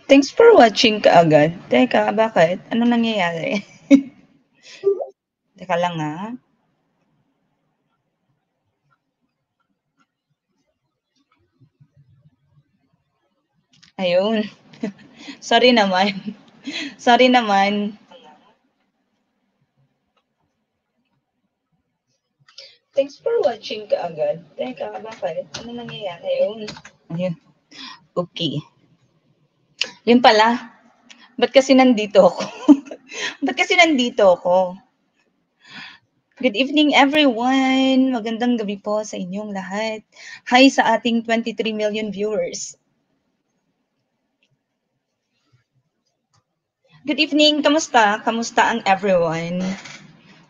Thanks for watching kaagad. Teka, bakit? Anong nangyayari? Teka lang ah. Ayun. Sorry naman. Sorry naman. Thanks for watching kaagad. Teka, bakit? Anong nangyayari? Ayun. Ayun. Okay. Yun pala. Ba't kasi nandito ako? Ba't kasi nandito ako? Good evening everyone! Magandang gabi po sa inyong lahat. Hi sa ating 23 million viewers. Good evening! Kamusta? Kamusta ang everyone?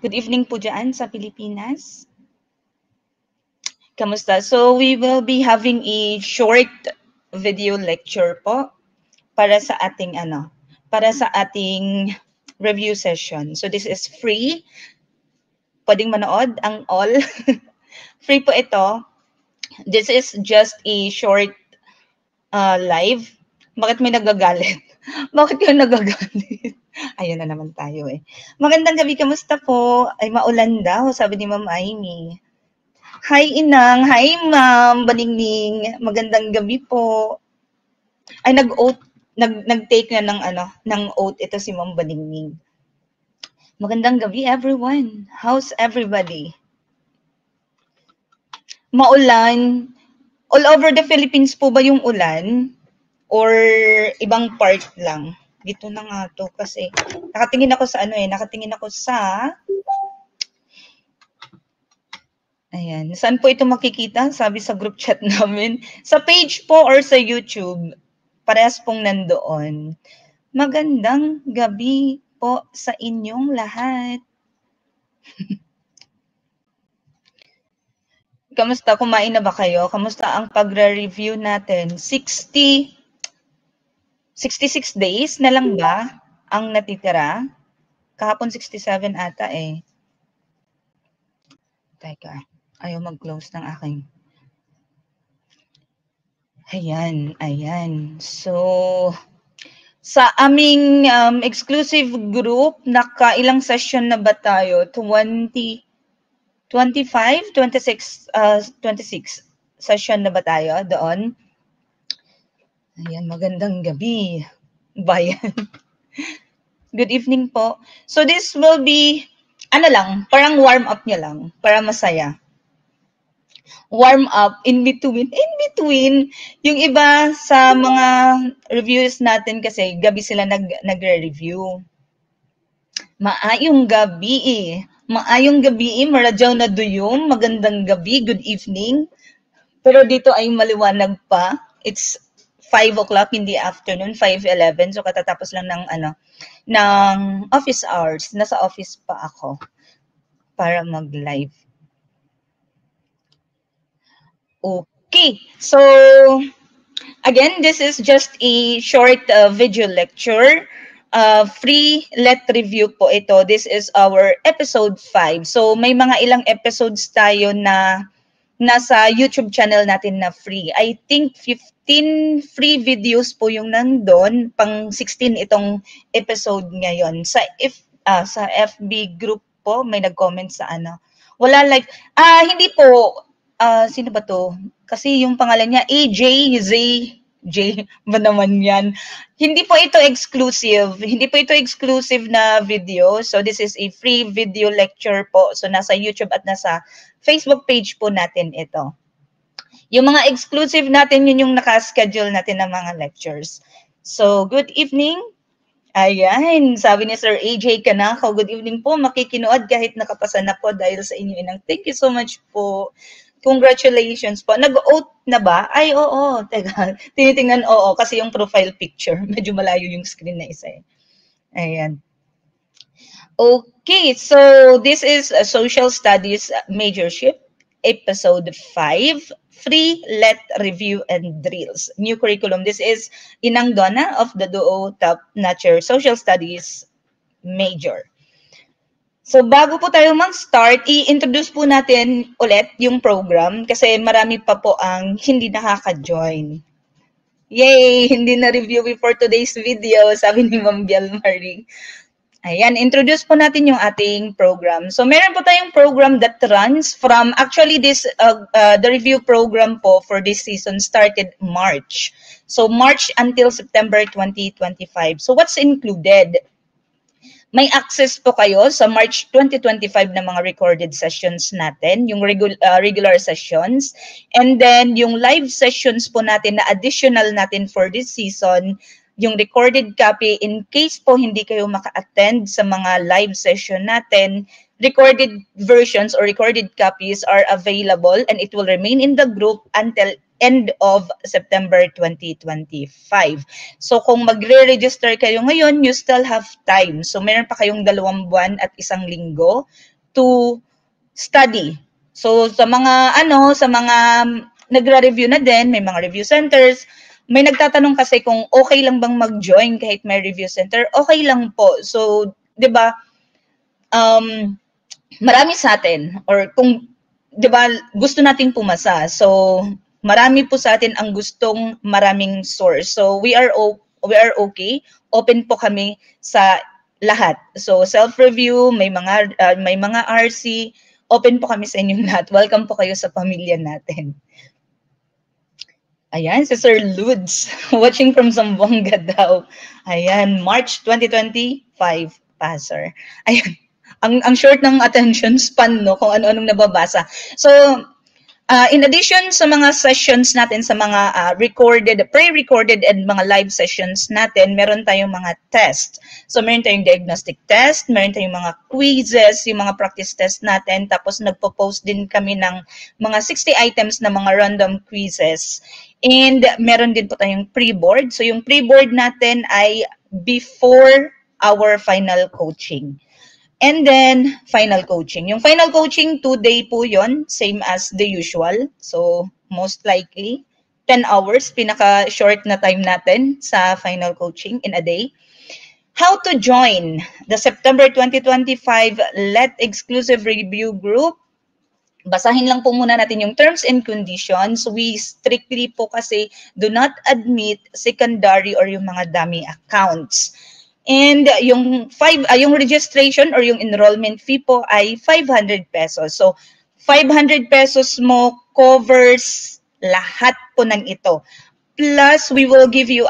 Good evening po dyan sa Pilipinas. Kamusta? So we will be having a short video lecture po para sa ating review session. So this is free. Pwedeng manood ang all. Free po ito. This is just a short live. Bakit may nagagalit? Bakit kayo nagagalit? Ayun na naman tayo eh. Magandang gabi, kamusta po? Ay, maulan daw, sabi ni Ma'am Amy. Hi, Inang. Hi, Ma'am Baningning. Magandang gabi po. Ay, nag-take na ng oath ito si Ma'am Baningning. Magandang gabi, everyone. How's everybody? Maulan. All over the Philippines po ba yung ulan? Or ibang part lang? Dito na nga to kasi nakatingin ako sa ayan. Saan po ito makikita? Sabi sa group chat namin. Sa page po or sa YouTube. Parehas pong nandoon. Magandang gabi po sa inyong lahat. Kamusta? Kumain na ba kayo? Kamusta ang pagre-review natin? 66 days na lang ba ang natitira? Kahapon 67 ata eh. Teka, ayaw mag-close ng aking. Ayan. So, sa aming exclusive group, nakailang session na ba tayo? 25, 26 session na ba tayo doon? Ayan, magandang gabi, bayan. Good evening po. So this will be, parang warm up niya lang, para masaya. Warm up, in between, yung iba sa mga reviews natin kasi gabi sila nagre-review. Maayong gabi maradyaw na duyom, magandang gabi, good evening. Pero dito ay maliwanag pa. It's 5 o'clock in the afternoon, 5:11. So katatapos lang ng office hours. Nasa office pa ako para mag-live. Okay. So again, this is just a short video lecture. Free let review po ito. This is our episode 5. So may mga ilang episodes tayo na nasa YouTube channel natin na free. I think 15 free videos po yung nandun, pang 16 itong episode ngayon. Sa FB group po, may nag-comment sa wala hindi po, sino ba to? Kasi yung pangalan niya, J ba naman yan? Hindi po ito exclusive na video. So this is a free video lecture po. So nasa YouTube at nasa Facebook page po natin ito. Yung mga exclusive natin, yun yung naka-schedule natin ng mga lectures. So good evening. Ayan, sabi ni Sir AJ Kanakaw, good evening po. Makikinood kahit nakapasa na po dahil sa inyo inang. Thank you so much po. Congratulations po. Nag-oath na ba? Ay, oo. Teka, tinitingnan, oo. Kasi yung profile picture, medyo malayo yung screen na isa eh. Ayan. Okay, so this is a Social Studies Majorship, Episode 5, Free Let Review and Drills. New curriculum. This is Inang Donna of the Duo Top Notcher Social Studies Major. So bago po tayo mag-start, i-introduce po natin ulit yung program kasi marami pa po ang hindi nakaka-join. Yay! Hindi na review before today's video, sabi ni Ma'am Biel Marie. Ayan, introduce po natin yung ating program. So, meron po tayong program that runs from, actually, the review program po for this season started March. So, March until September 2025. So, what's included? May access po kayo sa March 2025 na mga recorded sessions natin, yung regular sessions. And then, yung live sessions po natin na additional natin for this season, yung recorded copy, in case po hindi kayo maka-attend sa mga live session natin, recorded versions or recorded copies are available and it will remain in the group until end of September 2025. So kung magre-register kayo ngayon, you still have time. So meron pa kayong 2 buwan at 1 linggo to study. So sa mga nagra-review na din, may mga review centers, may nagtatanong kasi kung okay lang bang mag-join kahit may review center. Okay lang po. So, 'di ba? Marami sa atin or kung 'di ba gusto nating pumasa. So, marami po sa atin ang gustong maraming source. So, we are okay. Open po kami sa lahat. So, self-review, may mga RC, open po kami sa inyong lahat. Welcome po kayo sa pamilya natin. Ayan, si Sir Ludes, watching from Zamboanga daw. Ayan, March 2025, passer. Ayan, ang short ng attention span, no, kung ano-anong nababasa. So, in addition sa mga sessions natin, sa mga pre-recorded and mga live sessions natin, meron tayong mga test. So, meron tayong diagnostic test, meron tayong mga quizzes, yung mga practice test natin, tapos nagpo-post din kami ng mga 60 items na mga random quizzes. And meron din po tayong pre-board. So, yung pre-board natin ay before our final coaching. And then, final coaching. Yung final coaching, 2-day po yon, same as the usual. So, most likely, 10 hours, pinaka-short na time natin sa final coaching in a day. How to join the September 2025 LET Exclusive Review Group? Basahin lang po muna natin yung terms and conditions. We strictly po kasi do not admit secondary or yung mga dummy accounts. And yung registration or yung enrollment fee po ay 500 pesos. So 500 pesos mo covers lahat po ng ito. Plus, we will give you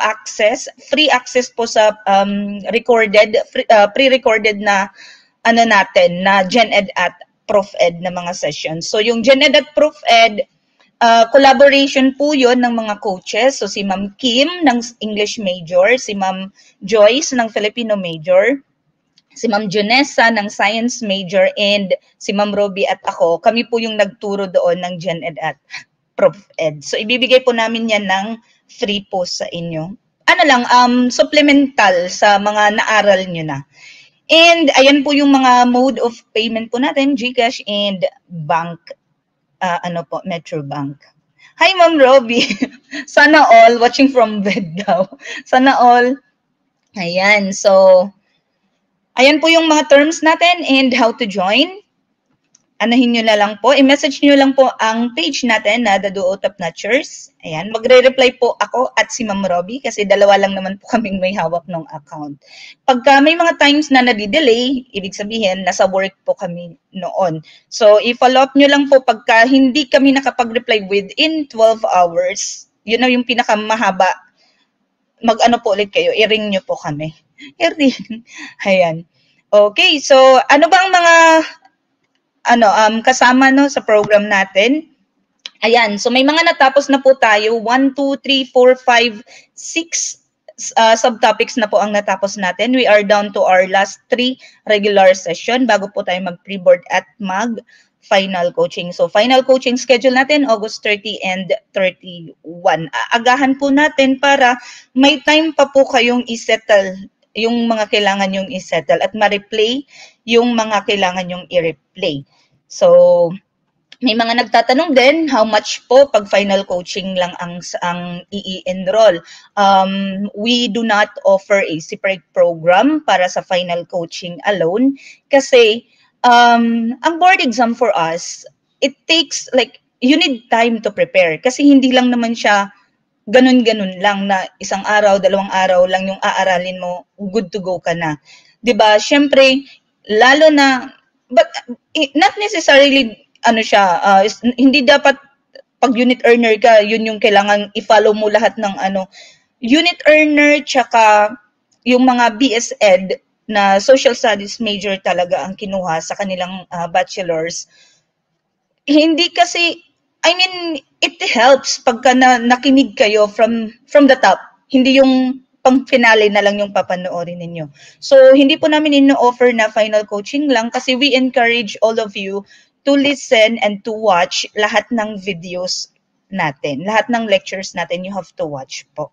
free access po sa pre-recorded na natin na GenEd at ProfEd na mga sessions. So yung GenEd at ProfEd, collaboration po yon ng mga coaches. So si Ma'am Kim ng English major, si Ma'am Joyce ng Filipino major, si Ma'am Junessa ng Science major, and si Ma'am Roby at ako. Kami po yung nagturo doon ng GenEd at ProfEd. So ibibigay po namin yan ng free po sa inyo. Supplemental sa mga naaral nyo na. And ayan po yung mga mode of payment po natin, GCash and bank. Metro Bank. Hi, Ma'am Robbie. Sana all, watching from bed daw. Sana all. Ayan, so, ayan po yung mga terms natin and how to join. Anahin nyo na lang po. I-message nyo lang po ang page natin na The Duo Top Notchers. Ayan, magre-reply po ako at si Ma'am Robbie kasi dalawa lang naman po kaming may hawak ng account. Pagka may mga times na nadi-delay, ibig sabihin, nasa work po kami noon. So, i-follow up nyo lang po pagka hindi kami nakapag-reply within 12 hours. Yun na yung pinakamahaba. Mag-ano po ulit kayo, i-ring nyo po kami. I-ring. Ayan. Okay, so ano bang mga kasama sa program natin? Ayan, so may mga natapos na po tayo. 1, 2, 3, 4, 5, 6 subtopics na po ang natapos natin. We are down to our last 3 regular session bago po tayo mag-pre-board at mag-final coaching. So final coaching schedule natin, August 30 and 31. Agahan po natin para may time pa po kayong isettle yung mga kailangan yung isettle at ma-replay yung mga kailangan yung i-replay. So, may mga nagtatanong din, how much po pag final coaching lang ang i-enroll? We do not offer a separate program para sa final coaching alone kasi ang board exam for us, it takes you need time to prepare kasi hindi lang naman siya ganun-ganun lang na isang araw, dalawang araw lang yung aaralin mo, good to go ka na. 'Di ba? Syempre, lalo na but not necessarily ano siya, hindi dapat pag unit earner ka, yun yung kailangan i-follow mo lahat ng ano. Unit earner tsaka yung mga BS Ed na social studies major talaga ang kinuha sa kanilang bachelors. Hindi kasi, I mean, it helps pagka nakinig kayo from the top. Hindi yung pang finale na lang yung papanoorin ninyo. So, hindi po namin ino-offer na final coaching lang kasi we encourage all of you to listen and to watch lahat ng videos natin. Lahat ng lectures natin, you have to watch po.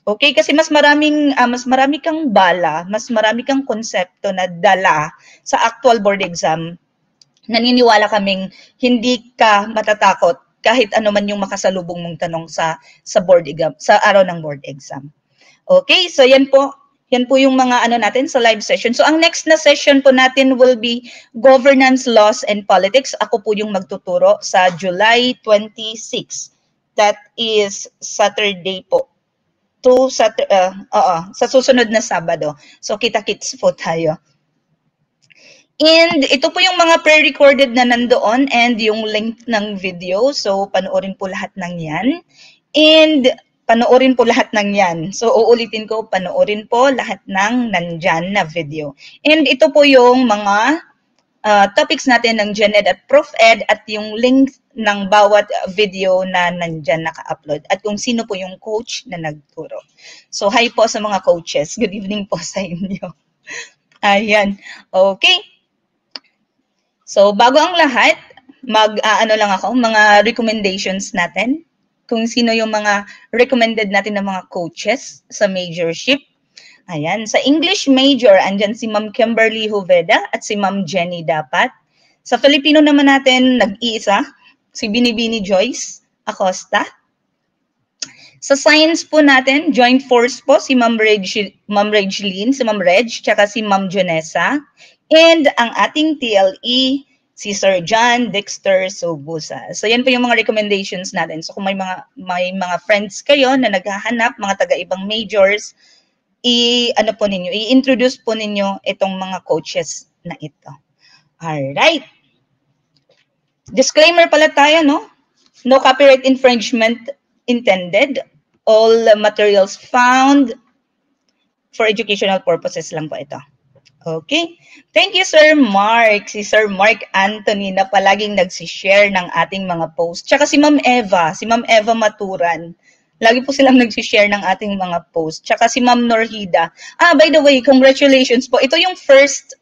Okay, kasi mas marami kang bala, mas marami kang konsepto na dala sa actual board exam. Naniniwala kaming hindi ka matatakot kahit ano man yung makasalubong mong tanong sa board exam, sa araw ng board exam. Okay, so yan po yung mga ano natin sa live session. So ang next na session po natin will be Governance, Laws, and Politics. Ako po yung magtuturo sa July 26. That is Saturday po. Sa susunod na Sabado. So kita-kits po tayo. And ito po yung mga pre-recorded na nandoon and yung link ng video. So panoorin po lahat ng yan. And panoorin po lahat ng yan. So, uulitin ko, panoorin po lahat ng nandyan na video. And ito po yung mga topics natin ng GenEd at ProfEd at yung link ng bawat video na nandyan naka-upload at kung sino po yung coach na nagturo. So, hi po sa mga coaches. Good evening po sa inyo. Ayan. Okay. So, bago ang lahat, ano lang ako, mga recommendations natin. Kung sino yung mga recommended natin ng mga coaches sa majorship. Ayan, sa English major, andyan si Ma'am Kimberly Joveda at si Ma'am Jenny Dapat. Sa Filipino naman natin, nag-iisa, si Binibini Joyce Acosta. Sa science po natin, joint force po, si Ma'am Reglin, si Ma'am Reg, tsaka si Ma'am Jonessa. And ang ating TLE, si Sir John Dexter Sobusa. So yan po yung mga recommendations natin. So kung may mga friends kayo na naghahanap, mga taga-ibang majors, i-introduce po ninyo itong mga coaches na ito. Alright. Disclaimer pala tayo, no? No copyright infringement intended. All materials found for educational purposes lang po ito. Okay. Thank you, Sir Mark. Si Sir Mark Anthony na palaging nagsishare ng ating mga posts. Tsaka si Ma'am Eva Maturan. Lagi po silang nagsishare ng ating mga posts. Tsaka si Ma'am Norhida. By the way, congratulations po. Ito yung first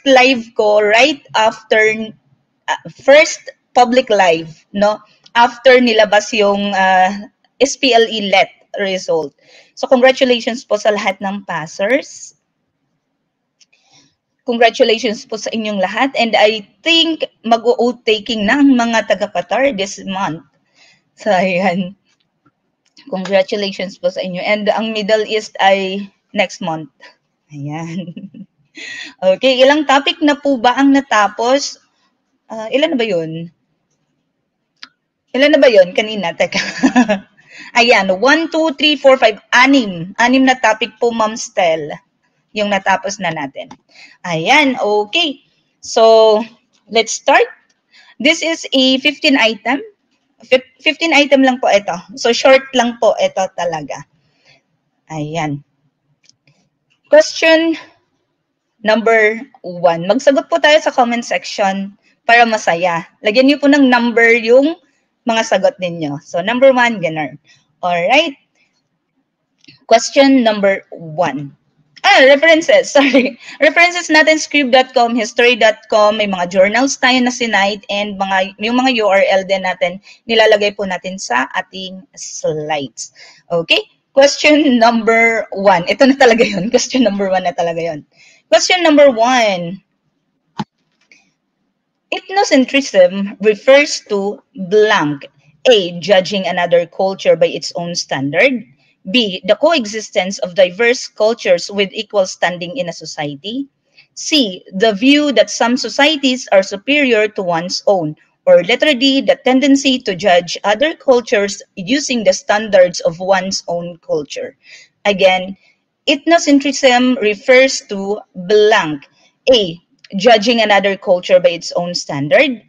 live ko right after, first public live, no? After nilabas yung SPLE LET result. So, congratulations po sa lahat ng passers. Congratulations po sa inyong lahat. And I think mag-o-oath taking na ang mga taga-Qatar this month. So, ayan. Congratulations po sa inyo. And ang Middle East ay next month. Ayan. Okay, ilang topic na po ba ang natapos? Ilan na ba yun? Ilan na ba yun? Kanina, teka. Ayan, 1, 2, 3, 4, 5, 6. 6 na topic po, Ma'am Stel. Yung natapos na natin. Ayan, okay. So, let's start. This is a 15 item. 15 item lang po ito. So, short lang po ito talaga. Ayan. Question number 1. Magsagot po tayo sa comment section para masaya. Lagyan niyo po ng number yung mga sagot ninyo. So, number 1, ganun. Alright. Question number 1. References, sorry. References natin, scribe.com, history.com, may mga journals tayo na sinite, and yung mga URL din natin, nilalagay po natin sa ating slides. Okay? Question number 1. Ito na talaga yun. Question number 1 na talaga yun. Question number 1. Ethnocentrism refers to blank. A, judging another culture by its own standard. B, the coexistence of diverse cultures with equal standing in a society. C, the view that some societies are superior to one's own. Or letter D, the tendency to judge other cultures using the standards of one's own culture. Again, ethnocentrism refers to blank. A, judging another culture by its own standard.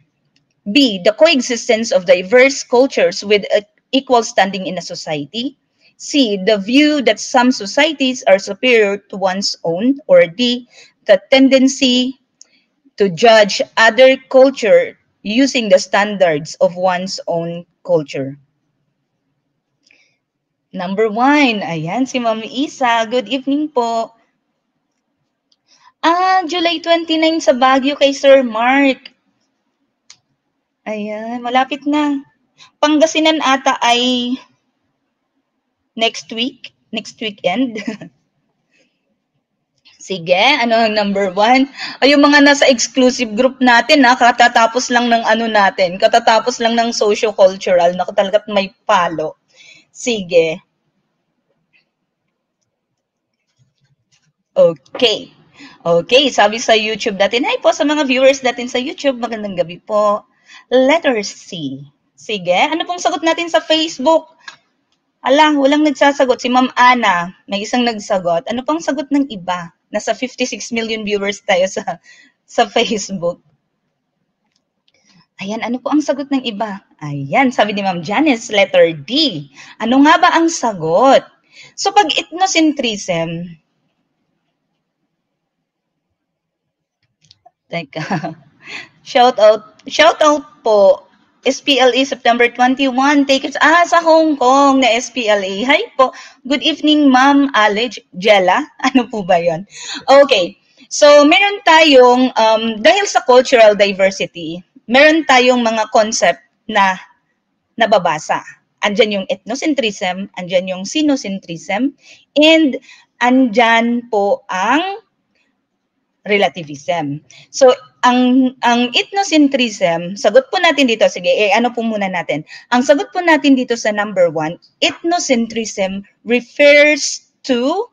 B, the coexistence of diverse cultures with equal standing in a society. C, the view that some societies are superior to one's own. Or D, the tendency to judge other culture using the standards of one's own culture. Number 1, ayan si Ma'am Isa. Good evening po. July 29 sa Baguio kay Sir Mark. Ayan, malapit na. Pangasinan ata ay next weekend. Sige, ano ang number 1? Ay, yung mga nasa exclusive group natin, katatapos lang ng katatapos lang ng socio-cultural, naku talaga't may palo. Sige. Okay. Okay, sabi sa YouTube natin, hi po sa mga viewers natin sa YouTube, magandang gabi po. Letter C. Sige, ano pong sagot natin sa Facebook? Walang nagsasagot. Si Ma'am Ana, may isang nagsagot. Ano pang sagot ng iba? Nasa 56 million viewers tayo sa Facebook. Ayan, ano po ang sagot ng iba? Ayan, sabi ni Ma'am Janice, letter D. Ano nga ba ang sagot? So, pag ethnocentrism, teka, shout out po, SPLA September 21, take it sa Hong Kong na SPLA. Hi po. Good evening, Ma'am Jella. Ano po ba 'yon? Okay. So, meron tayong dahil sa cultural diversity, meron tayong mga concept na nababasa. Andyan yung ethnocentrism, andyan yung sinocentrism, and andyan po ang relativism. So, ang ethnocentrism, sagot po natin dito, sige, ano po muna natin. Ang sagot po natin dito sa number 1, ethnocentrism refers to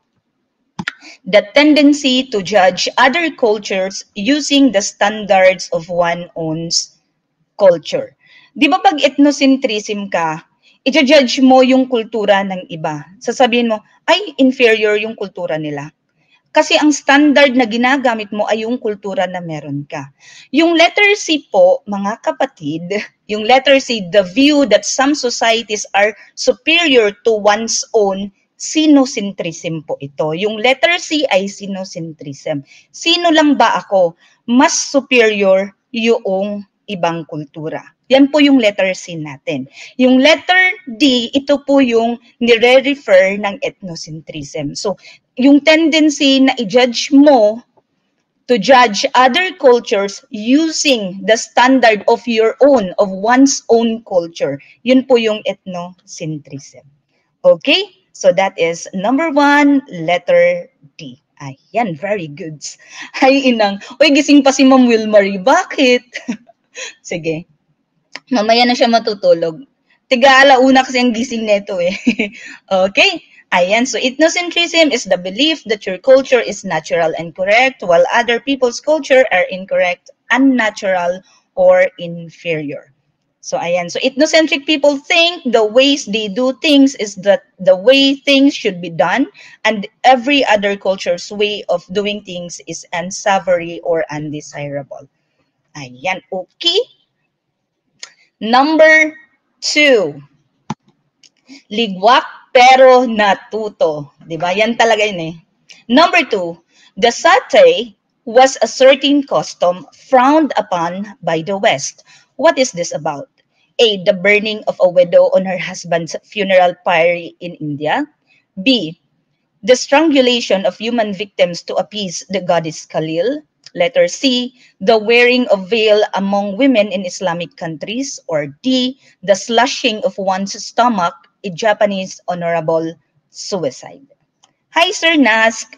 the tendency to judge other cultures using the standards of one's own culture. Di ba pag ethnocentrism ka, i-judge mo yung kultura ng iba. Sasabihin mo, ay, inferior yung kultura nila. Kasi ang standard na ginagamit mo ay yung kultura na meron ka. Yung letter C po, mga kapatid, yung letter C, the view that some societies are superior to one's own, sinocentrism po ito. Yung letter C ay sinocentrism. Sino lang ba ako? Mas superior yung ibang kultura. Yan po yung letter C natin. Yung letter D, ito po yung nire-refer ng ethnocentrism. So, yung tendency na i-judge mo to judge other cultures using the standard of your own, of one's own culture. Yun po yung ethnocentrism. Okay? So that is number 1, letter D. Ayan, very good. Ay, inang. Uy, gising pa si Ma'am Wilmarie. Bakit? Sige. Mamaya na siya matutulog. Tiga-alauna kasi ang gising neto eh. Okay? Ayan, so ethnocentrism is the belief that your culture is natural and correct while other people's culture are incorrect, unnatural, or inferior. So ayan, so ethnocentric people think the ways they do things is that the way things should be done, and every other culture's way of doing things is unsavory or undesirable. Ayan, okay. Number 2. Ligwak pero natuto. Diba? Yan talaga yun eh. Number 2, the satay was a certain custom frowned upon by the West. What is this about? A, the burning of a widow on her husband's funeral pyre in India. B, the strangulation of human victims to appease the goddess Khalil. Letter C, the wearing of veil among women in Islamic countries. Or D, the slashing of one's stomach, a Japanese honorable suicide. Hi, Sir Nask.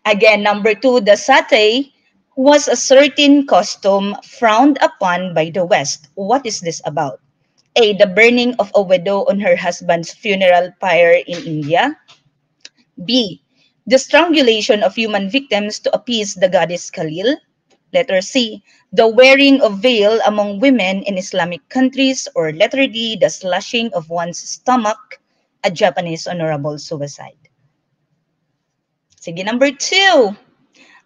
Again, number 2, the satay was a certain custom frowned upon by the West. What is this about? A, the burning of a widow on her husband's funeral pyre in India. B, the strangulation of human victims to appease the goddess Khalil. Letter C, the wearing of veil among women in Islamic countries. Or letter D, the slashing of one's stomach, a Japanese honorable suicide. Sige, number 2.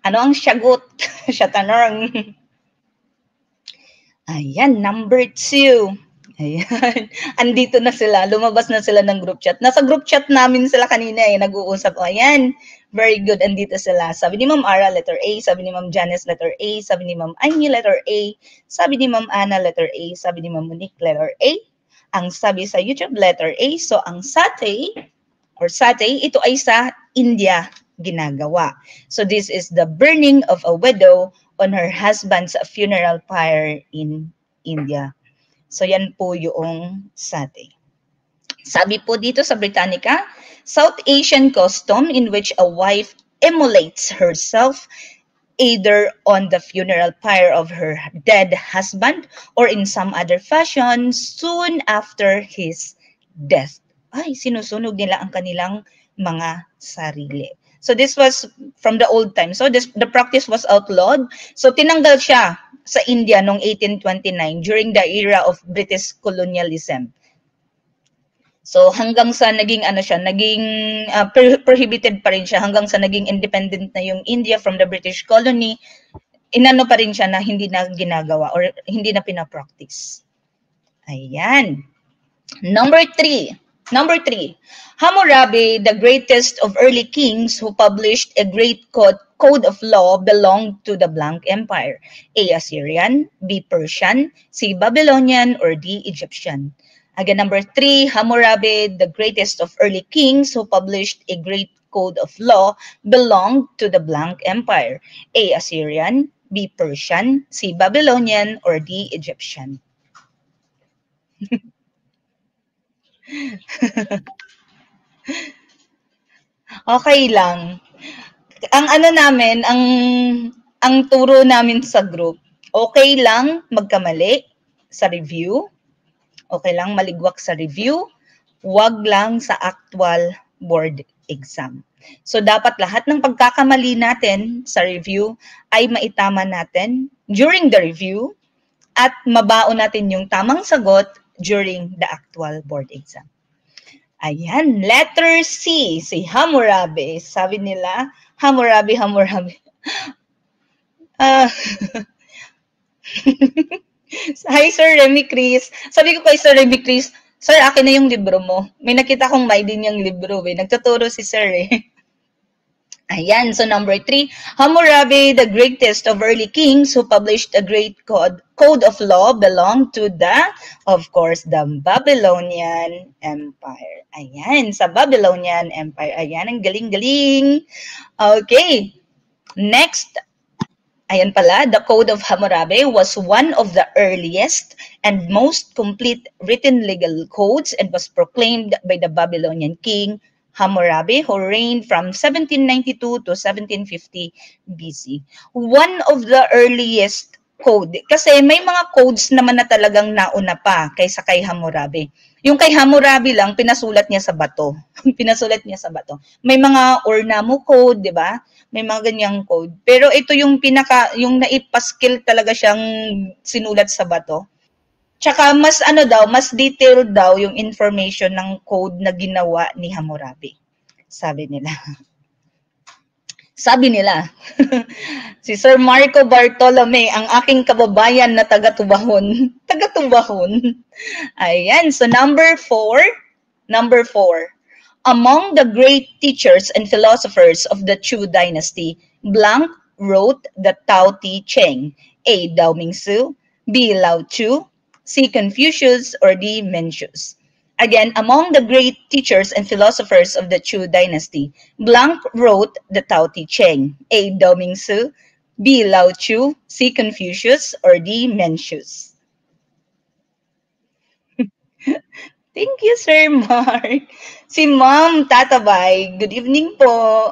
Ano ang sagot? Siya tanong. Ayan, number 2. Ayan. Andito na sila. Lumabas na sila ng group chat. Nasa group chat namin sila kanina nag-uusap. Ayan. Very good. Andito sila. Sabi ni Ma'am Ara, letter A. Sabi ni Ma'am Janice, letter A. Sabi ni Ma'am Aini, letter A. Sabi ni Ma'am Ana, letter A. Sabi ni Ma'am Monique, letter A. Ang sabi sa YouTube, letter A. So, ang satay, ito ay sa India ginagawa. So, this is the burning of a widow on her husband's funeral pyre in India. So, yan po yung satay. Sabi po dito sa Britannica, South Asian custom in which a wife immolates herself either on the funeral pyre of her dead husband or in some other fashion soon after his death. Ay, sinusunog nila ang kanilang mga sarili. So this was from the old time. So the practice was outlawed. So tinanggal siya sa India noong 1829 during the era of British colonialism. So hanggang sa naging prohibited pa rin siya hanggang sa naging independent na yung India from the British colony, inano pa rin siya na hindi na ginagawa or hindi na pinapractice. Ayan. Number 3. Hammurabi, the greatest of early kings who published a great code of law, belonged to the blank empire. A. Assyrian, B. Persian, C. Babylonian, or D. Egyptian. Again, number 3, Hammurabi, the greatest of early kings who published a great code of law, belonged to the blank empire. A. Assyrian, B. Persian, C. Babylonian, or D. Egyptian. Okay lang. Ang namin, ang turo namin sa group, okay lang magkamali sa review. Okay lang maligwak sa review, wag lang sa actual board exam. So dapat lahat ng pagkakamali natin sa review ay maitama natin during the review at mabaon natin yung tamang sagot during the actual board exam. Ayan, letter C, si Hammurabi. Sabi nila, Hammurabi. Hi, Sir Remy Chris. Sabi ko kay Sir Remy Chris, Sir, akin na yung libro mo. May nakita kong may din yung libro. Nagtuturo si Sir Ayan, so number 3, Hammurabi, the greatest of early kings who published a great code of law, belonged to of course, the Babylonian Empire. Ayan, sa Babylonian Empire. Ayan, ang galing-galing. Okay, next. Ayan pala, the Code of Hammurabi was one of the earliest and most complete written legal codes and was proclaimed by the Babylonian king Hammurabi, who reigned from 1792 to 1750 BC. One of the earliest code. Kasi may mga codes naman na talagang nauna pa kaysa kay Hammurabi. Yung kay Hammurabi lang, pinasulat niya sa bato. May mga Ornamo code, di ba? May mga ganyang code. Pero ito yung yung naipaskill talaga siyang sinulat sa bato. Tsaka mas mas detailed daw yung information ng code na ginawa ni Hammurabi. Sabi nila. Si Sir Marco Bartolome, ang aking kababayan na taga-Tubahon. Ayan, so number 4. Among the great teachers and philosophers of the Chu dynasty, blank wrote the Tao Te Ching. A. Dao Mingsu, B. Lao Tzu, C. Confucius, or D. Mencius. Again, among the great teachers and philosophers of the Chu dynasty, blank wrote the Tao Te Ching. A. Dao Mingsu, B. Lao Tzu, C. Confucius, or D. Mencius. Thank you, Sir Mark. Si Ma'am Tatabay, good evening po.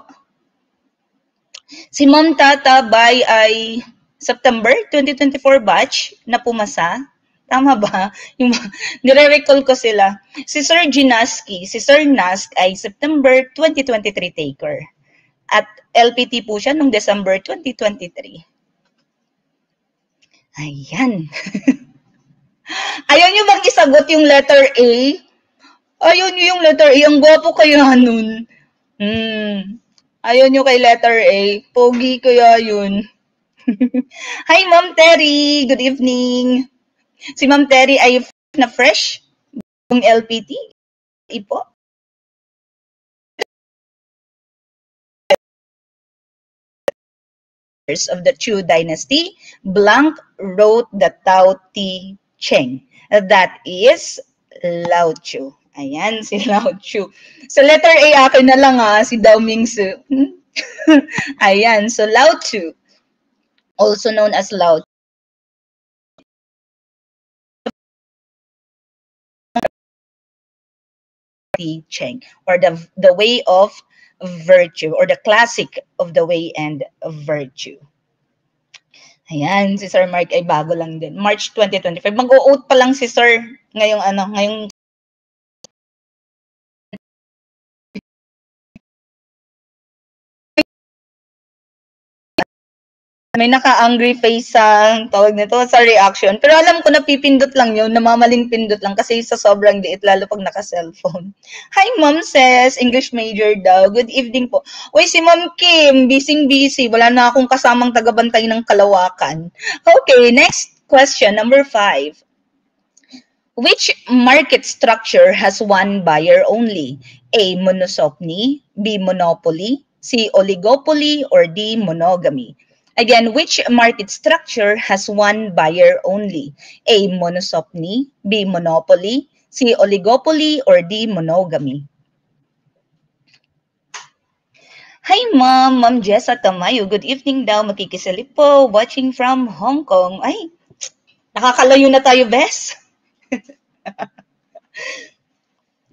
Si Ma'am Tatabay ay September 2024 batch na pumasa. Tama ba? Yung nire-recall ko sila. Si Sir Sir Nask ay September 2023 taker. At LPT po siya noong December 2023. Ayan. Ayaw nyo bang isagot yung letter A? Ayaw nyo yung letter A. Ang gwapo kaya nun. Ayaw nyo kay letter A. Pogi kaya yun. Hi, Ma'am Terry. Good evening. Si Ma'am Terry ay na fresh yung LPT. Ipo. Of the Chu dynasty, Blanc wrote the Tao Te Ching. That is Lao Tzu. Ayan, si Lao Tzu. So letter A akin na lang si Dao Mingsu. Ayan, so Lao Tzu, also known as Lao Te Ching, or the way of virtue, or the classic of the way and virtue. Ayan, si Sir Mark ay bago lang din. March 2025. Mag-o-out pa lang si Sir ngayong may naka-angry face sa tawag nito sa reaction. Pero alam ko na pipindot lang yun, namamaling pindot lang kasi sa sobrang liit lalo pag naka-cellphone. Hi Ma'am says, English major daw. Good evening po. Uy, si Ma'am Kim, busy. Wala na akong kasamang tagabantay ng kalawakan. Okay, next question, number 5. Which market structure has one buyer only? A. Monopoly, B. Monopoly, C. Oligopoly, or D. Monogamy? Again, which market structure has one buyer only? A. Monopoly, B. Monopoly, C. Oligopoly, or D. Monogamy? Hi Ma'am, Ma'am Jessa Tamayo. Good evening daw. Makikisalip po. Watching from Hong Kong. Ay, nakakalayo na tayo, Bes.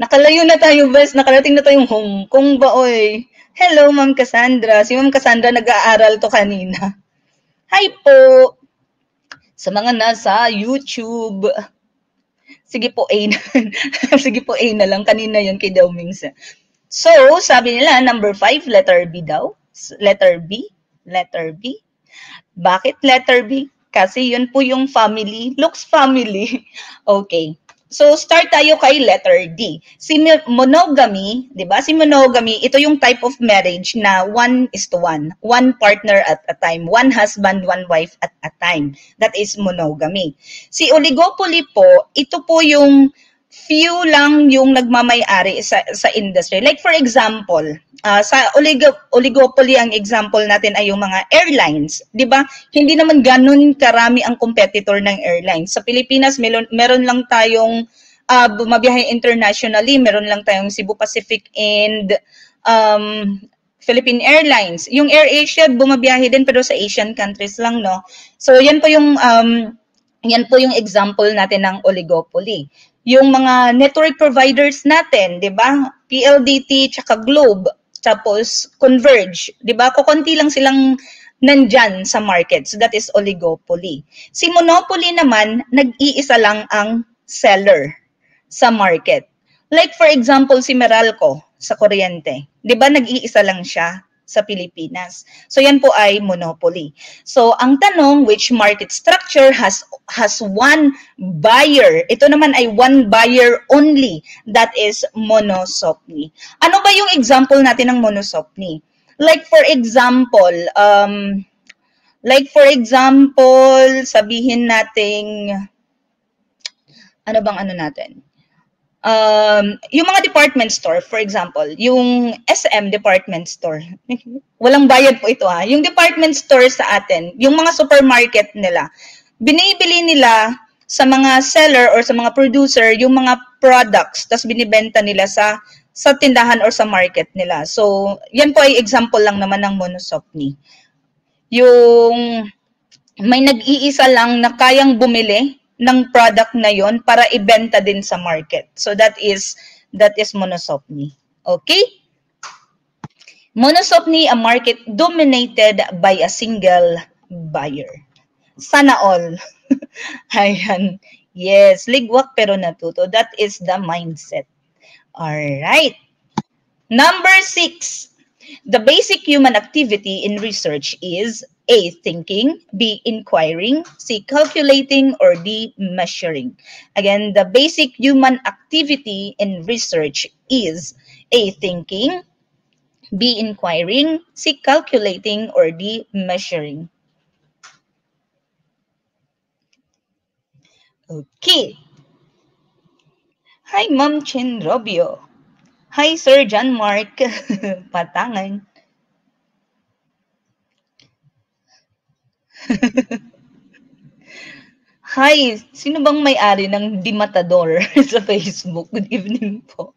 Nakalayo na tayo, Bes. Nakarating na tayong Hong Kong ba, oy? Hello, Ma'am Cassandra. Si Ma'am Cassandra nag-aaral to kanina. Hi po! Sa mga nasa YouTube. Sige po, A na. Sige po, A na lang. Kanina yun kay Daw Mings. So, sabi nila, number 5, letter B daw. Letter B. Letter B. Bakit letter B? Kasi yun po yung family. Looks family. Okay. So, start tayo kay letter D. Si monogamy, di ba? Si monogamy, ito yung type of marriage na 1:1. One partner at a time. One husband, one wife at a time. That is monogamy. Si oligopoly po, ito po yung few lang yung nagmamay-ari sa industry. Like for example, sa oligopoly ang example natin ay yung mga airlines, 'di ba? Hindi naman ganun karami ang competitor ng airlines. Sa Pilipinas meron lang tayong bumabiyahe internationally, meron lang tayong Cebu Pacific and Philippine Airlines. Yung AirAsia bumabiyahe din pero sa Asian countries lang, no? So yan po yung example natin ng oligopoly. Yung mga network providers natin, 'di ba? PLDT tsaka Globe, tapos Converge, 'di ba? Kukunti lang silang nandyan sa market. So that is oligopoly. Si monopoly naman, nag-iisa lang ang seller sa market. Like for example si Meralco sa kuryente. 'Di ba nag-iisa lang siya sa Pilipinas. So yan po ay monopoly. So ang tanong, which market structure has one buyer? Ito naman ay one buyer only. That is monopoly. Ano ba yung example natin ng monopoly? Like for example, sabihin nating ano bang ano natin? Yung mga department store, for example, yung SM department store, walang bayad po ito yung department store sa atin, yung mga supermarket nila, binibili nila sa mga seller or sa mga producer yung mga products, tapos binibenta nila sa tindahan or sa market nila. So, yan po ay example lang naman ng monopoly. Yung may nag-iisa lang na kayang bumili ng product na yon para ibenta din sa market. So that is monopoly. Okay? Monopoly, a market dominated by a single buyer. Sana all. Ayan. Yes, ligwak pero natuto. That is the mindset. All right. Number 6. The basic human activity in research is A. Thinking, B. Inquiring, C. Calculating, or D. Measuring. Again, the basic human activity in research is A. Thinking, B. Inquiring, C. Calculating, or D. Measuring. Okay. Hi, Ma'am Chin Robio. Hi, Sir John Mark Patangan. Hi, sino bang may-ari ng Di Matador sa Facebook? Good evening po.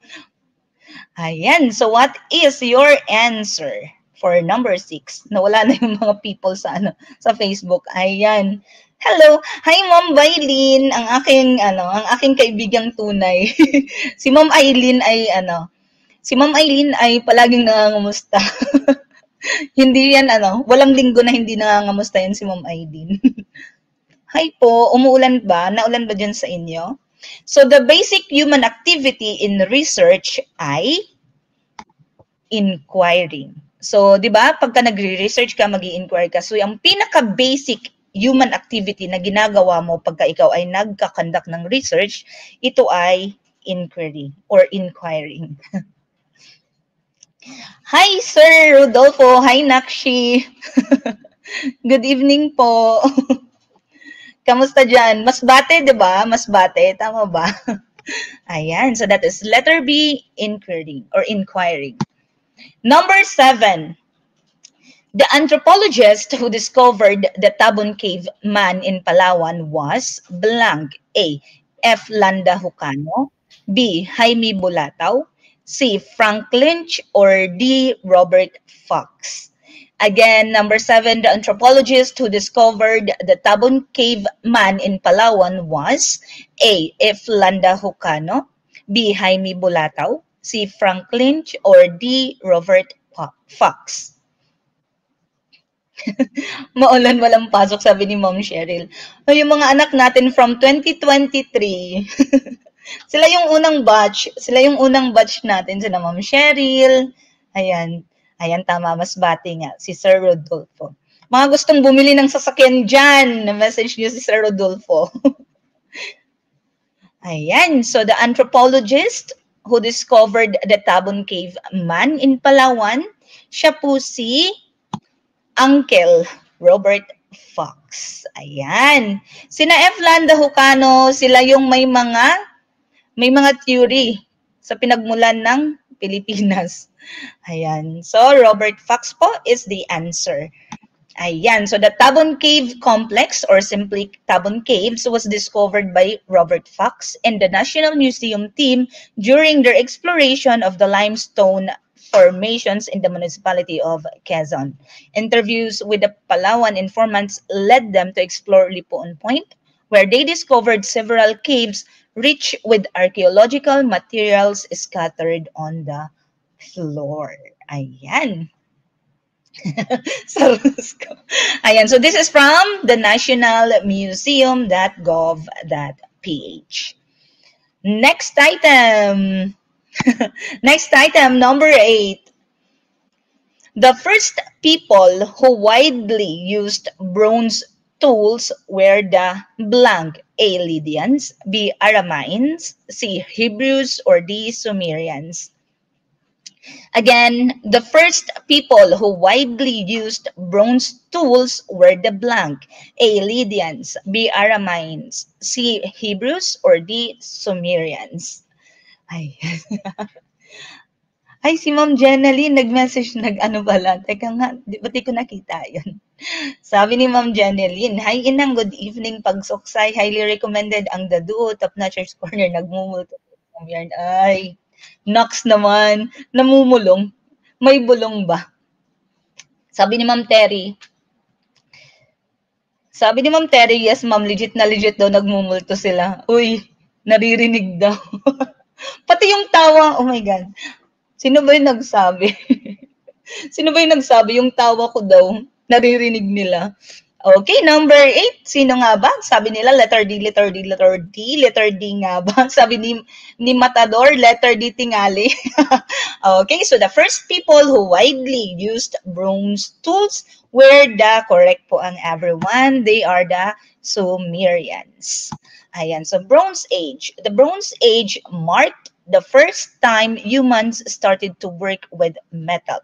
Ayan, so what is your answer for number 6? Nawala na yung mga people sa sa Facebook. Ayan. Hello. Hi Ma'am Bailin, ang aking kaibigang tunay. si Ma'am Eileen ay si Ma'am Eileen ay palaging nangangamusta. hindi yan walang linggo na hindi nangangamusta yan si Ma'am Eileen. Hi po, umuulan ba? Naulan ba dyan sa inyo? So the basic human activity in research ay inquiring. So, 'di ba, pagka nagre-research ka, magi-inquire ka. So, ang pinaka-basic human activity na ginagawa mo pagka ikaw ay nagka-conduct ng research, ito ay inquiry or inquiring. Hi, Sir Rodolfo. Hi, Nakshi. Good evening po. Kamusta dyan? Masbate, di ba? Masbate, tama ba? Ayan, so that is letter B, inquiry or inquiring. Number 7, the anthropologist who discovered the Tabon Cave man in Palawan was blank. A. F. Landa Hucano, B. Jaime Bulataw, C. Frank Lynch, or D. Robert Fox. Again, number 7, the anthropologist who discovered the Tabon Cave man in Palawan was A. F. Landa Hucano, B. Jaime Bulataw, C. Frank Lynch, or D. Robert Fox. Maulan walang pasok, sabi ni Ma'am Cheryl. Yung mga anak natin from 2023. Sila yung unang batch. Sila yung unang batch natin. Sila Ma'am Cheryl. Ayan. Ayan, tama. Mas bati nga. Si Sir Rodolfo. Mga gustong bumili ng sasakyan dyan. Na-message niyo si Sir Rodolfo. Ayan. So, the anthropologist who discovered the Tabon Cave man in Palawan, siya po si Uncle Robert Fox. Ayan. Sina F. Landa Hucano, sila yung may mga theory sa pinagmulan ng Pilipinas. Ayan. So, Robert Fox po is the answer. Ayan. So, the Tabon Cave Complex or simply Tabon Caves was discovered by Robert Fox and the National Museum team during their exploration of the limestone formations in the municipality of Quezon. Interviews with the Palawan informants led them to explore Lipuon Point, where they discovered several caves rich with archaeological materials scattered on the floor. Ayan. Ayan. So this is from the nationalmuseum.gov.ph. Next item. Next item, number 8. The first people who widely used bronze tools were the blank. A. Lydians, B. Aramaeans, C. Hebrews, or D. Sumerians. Again, the first people who widely used bronze tools were the blank. A. Lydians, B. Aramaeans, C. Hebrews, or D. Sumerians. Ay. Ay, si Ma'am Jeneline nag-message, nag-ano pala. Teka nga, ba't di ko nakita yun? Sabi ni Ma'am Jeneline, hi inang, good evening, pagsuksay, highly recommended ang The Duo, Top Notchers Corner, nagmumulto. Ay, Nox naman, namumulong. May bulong ba? Sabi ni Ma'am Terry, yes ma'am, legit na legit daw, nagmumulto sila. Uy, naririnig daw. Pati yung tawa, oh my God. Sino ba yung nagsabi? Sino ba yung nagsabi? Yung tawa ko daw, naririnig nila. Okay, number 8. Sino nga ba? Sabi nila, letter D, letter D, letter D. Letter D nga ba? Sabi ni Matador, letter D tingali. Okay, so the first people who widely used bronze tools Where the correct po ang everyone. They are the Sumerians. Ayan. So Bronze Age. The Bronze Age marked the first time humans started to work with metal.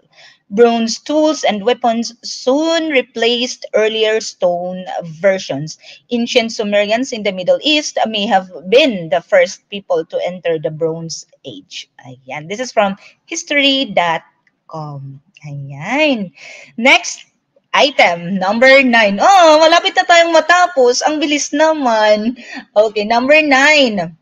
Bronze tools and weapons soon replaced earlier stone versions. Ancient Sumerians in the Middle East may have been the first people to enter the Bronze Age. Ayan. This is from history.com. Ayan. Next item, number 9. Oh, malapit na tayong matapos. Ang bilis naman. Okay, number 9.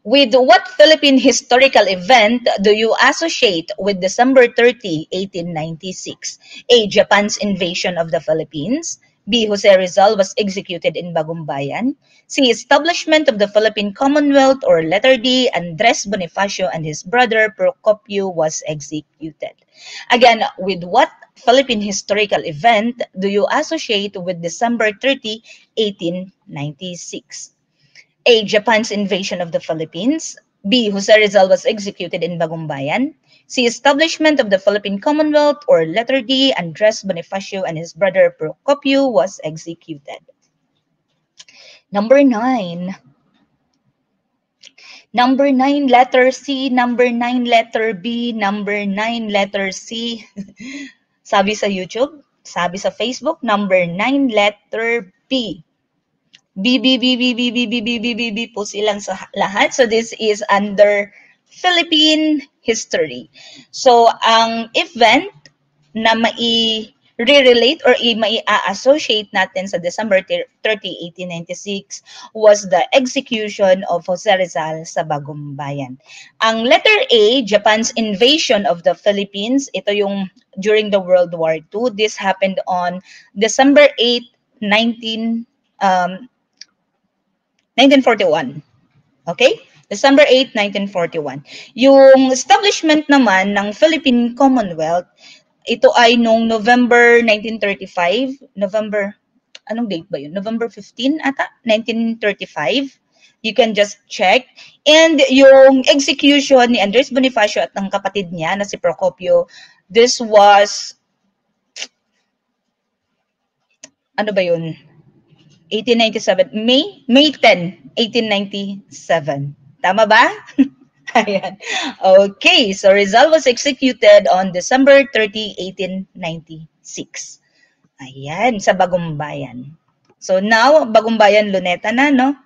With what Philippine historical event do you associate with December 30, 1896? A. Japan's invasion of the Philippines. B. Jose Rizal was executed in Bagumbayan. C. Establishment of the Philippine Commonwealth. Or letter D. Andres Bonifacio and his brother Procopio was executed. Again, with what Philippine historical event do you associate with December 30, 1896? A. Japan's invasion of the Philippines. B. Jose Rizal was executed in Bagumbayan. C. Establishment of the Philippine Commonwealth. Or letter D. Andres Bonifacio and his brother Procopio was executed. Number 9. Number 9, letter C. Number 9, letter B. Number 9, letter C. Sabi sa YouTube, sabi sa Facebook, number 9, letter B. B po silang sa lahat. So this is under Philippine history. So ang event na mai-relate or mai-associate natin sa December 30, 1896 was the execution of Jose Rizal sa Bagumbayan. Ang letter A, Japan's invasion of the Philippines, ito yung during the World War II. This happened on December 8, 1941. Okay? December 8, 1941. Yung establishment naman ng Philippine Commonwealth, ito ay noong November 1935. November, anong date ba yun? November 15 ata? 1935. You can just check. And yung execution ni Andres Bonifacio at ng kapatid niya na si Procopio, this was, ano ba yun? 1897, May 10, 1897. Tama ba? Ayan. Okay, so Rizal was executed on December 30, 1896. Ayan, sa Bagumbayan. So now, Bagumbayan, Luneta na, no?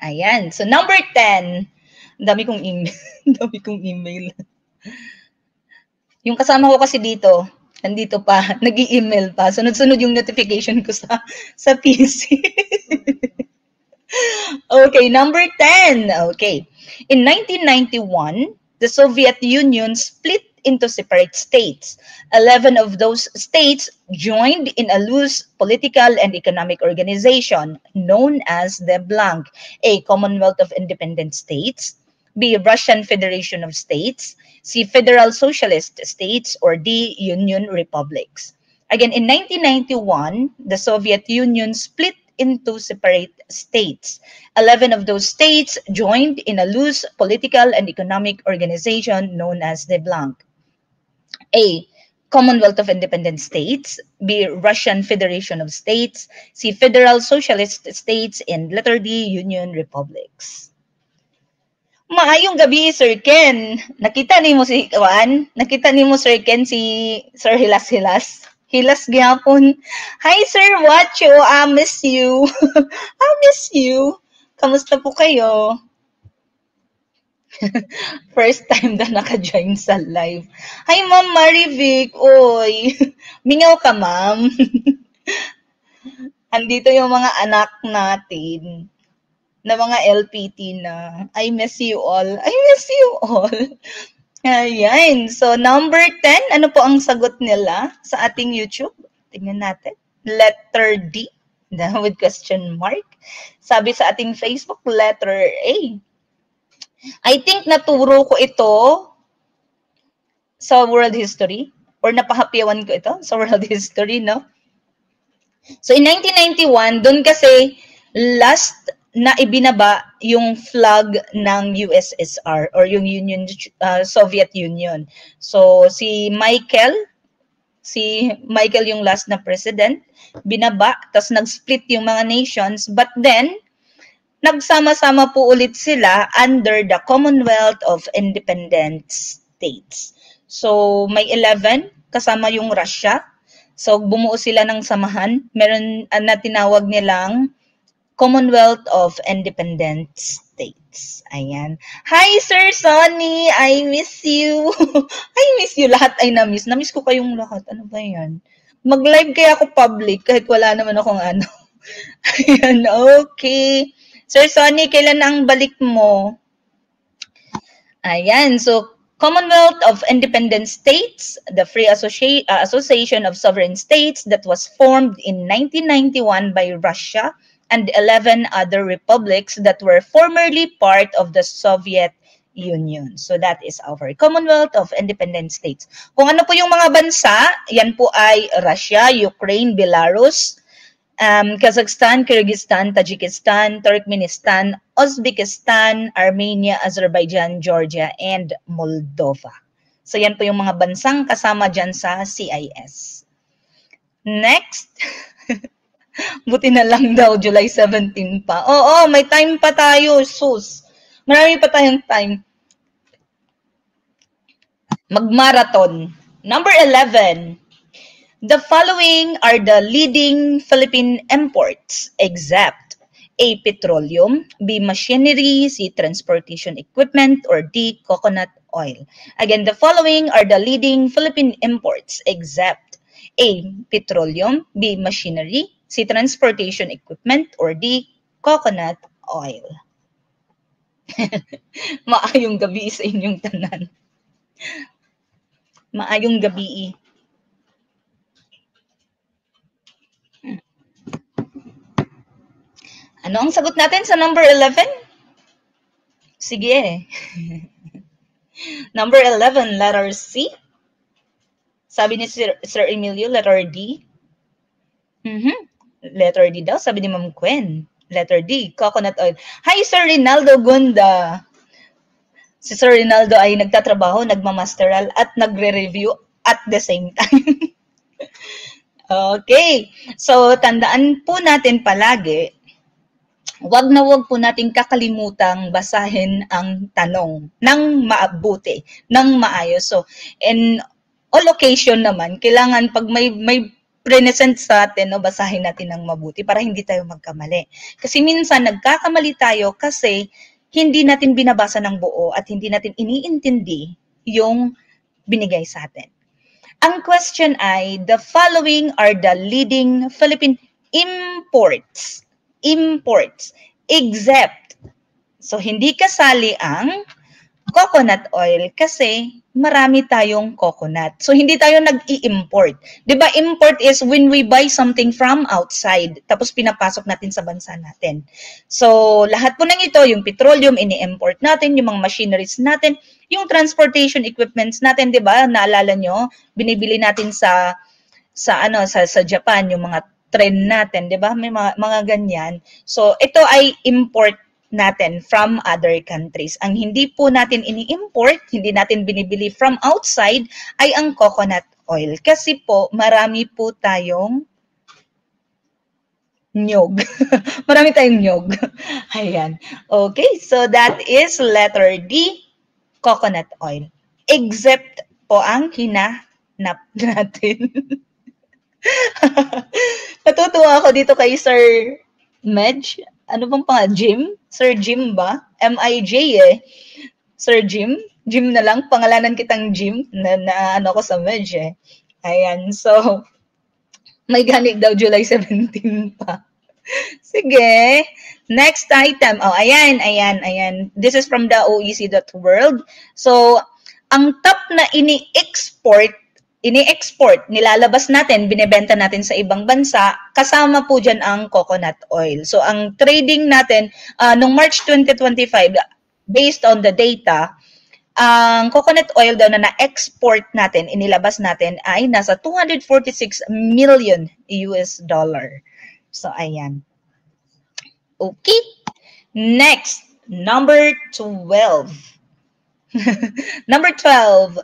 Ayan. So number 10, dami kong email. Dami kong email. Yung kasama ko kasi dito, nandito pa, nag-i-email pa. Sunod-sunod yung notification ko sa PC. Okay, number 10. Okay. In 1991, the Soviet Union split into separate states. 11 of those states joined in a loose political and economic organization known as the Blank, A. Commonwealth of Independent States, B. Russian Federation of States, C. Federal Socialist States, or D. Union Republics. Again, in 1991, the Soviet Union split into separate states. 11 of those states joined in a loose political and economic organization known as the Blank. A. Commonwealth of Independent States, B. Russian Federation of States, C. Federal Socialist States, and letter D. Union Republics. Maayong gabi, Sir Ken. Nakita ni mo si Juan? Nakita ni mo, Sir Ken, si Sir Hilas-Hilas? Hilas gyapon. Hi, Sir Wacho. I miss you. I miss you. Kamusta po kayo? First time na naka-join sa live. Hi, Ma'am Marivic. Oy. Mingaw ka, Ma'am. Andito yung mga anak natin na mga LPT na. I miss you all. I miss you all. Ayan. So, number 10, ano po ang sagot nila sa ating YouTube? Tingnan natin. Letter D with question mark. Sabi sa ating Facebook, letter A. I think naturo ko ito sa world history or napahapyawan ko ito sa world history, no? So, in 1991, doon kasi last na ibinaba yung flag ng USSR or yung Soviet Union. So si Michael Si Michael yung last na president, binaba, tapos nag-split yung mga nations, but then, nagsama-sama po ulit sila under the Commonwealth of Independent States. So, may 11, kasama yung Russia. So, bumuo sila ng samahan. Meron na tinawag nilang Commonwealth of Independent States. Ayan. Hi, Sir Sonny! I miss you! I miss you! Lahat ay na-miss. Na-miss ko kayong lahat. Ano ba yan? Mag-live kaya ako public kahit wala naman akong ano. Ayan, okay. Sir Sonny, kailan ang balik mo? Ayan, so Commonwealth of Independent States, the Free Association of Sovereign States that was formed in 1991 by Russia and 11 other republics that were formerly part of the Soviet Union. So that is our Commonwealth of Independent States. Kung ano po yung mga bansa, yan po ay Russia, Ukraine, Belarus, Kazakhstan, Kyrgyzstan, Tajikistan, Turkmenistan, Uzbekistan, Armenia, Azerbaijan, Georgia, and Moldova. So yan po yung mga bansang kasama dyan sa CIS. Next. Buti na lang daw, July 17 pa. Oo, may time pa tayo, sus. Marami pa tayong time. Mag-marathon. Number 11. The following are the leading Philippine imports, except A. Petroleum, B. Machinery, C. Transportation equipment, or D. Coconut oil. Again, the following are the leading Philippine imports, except A. Petroleum, B. Machinery, C. Transportation equipment, or D. Coconut oil. Maayong gabi sa inyong tanan. Maayong gabi. Ano ang sagot natin sa number 11? Sige. Number 11, letter C. Sabi ni Sir Emilio, letter D. Letter D daw, sabi ni Ma'am Gwen. Letter D, coconut oil. Hi, Sir Rinaldo Gunda. Si Sir Rinaldo ay nagtatrabaho, nagmamasteral, at nagre-review at the same time. Okay. So, tandaan po natin palagi, wag na wag po nating kakalimutang basahin ang tanong ng maabuti, ng maayos. So, in all occasion naman, kailangan pag may present sa atin, no, basahin natin ng mabuti para hindi tayo magkamali. Kasi minsan nagkakamali tayo kasi hindi natin binabasa ng buo at hindi natin iniintindi yung binigay sa atin. Ang question ay, the following are the leading Philippine imports, except, so hindi kasali ang coconut oil kasi marami tayong coconut. So, hindi tayo nag-i-import. Diba, import is when we buy something from outside, tapos pinapasok natin sa bansa natin. So, lahat po ng ito, yung petroleum, ini-import natin, yung mga machineries natin, yung transportation equipments natin, diba, naalala nyo, binibili natin sa Japan, yung mga trend natin, 'di ba? May mga ganyan. So, ito ay import natin from other countries. Ang hindi po natin ini-import, hindi natin binibili from outside, ay ang coconut oil. Kasi po, marami po tayong nyog. Marami tayong nyog. Ayan. Okay, so that is letter D, coconut oil. Except po ang hinanap natin. Natutuwa ako dito kay Sir Medj. Ano bang pangalan? Jim? Sir Jim ba? M-I-J eh. Sir Jim? Jim na lang. Pangalanan kitang Jim na ano ko sa Medj eh. Ayan. So, may ganit daw July 17 pa. Sige. Next item. Oh, ayan. This is from the OEC.world. So, ang top na ini-export, nilalabas natin, binebenta natin sa ibang bansa, kasama po dyan ang coconut oil. So, ang trading natin, noong March 2025, based on the data, ang coconut oil daw na na-export natin, inilabas natin, ay nasa 246 million US dollar. So, ayan. Okay. Next, number 12. Number 12.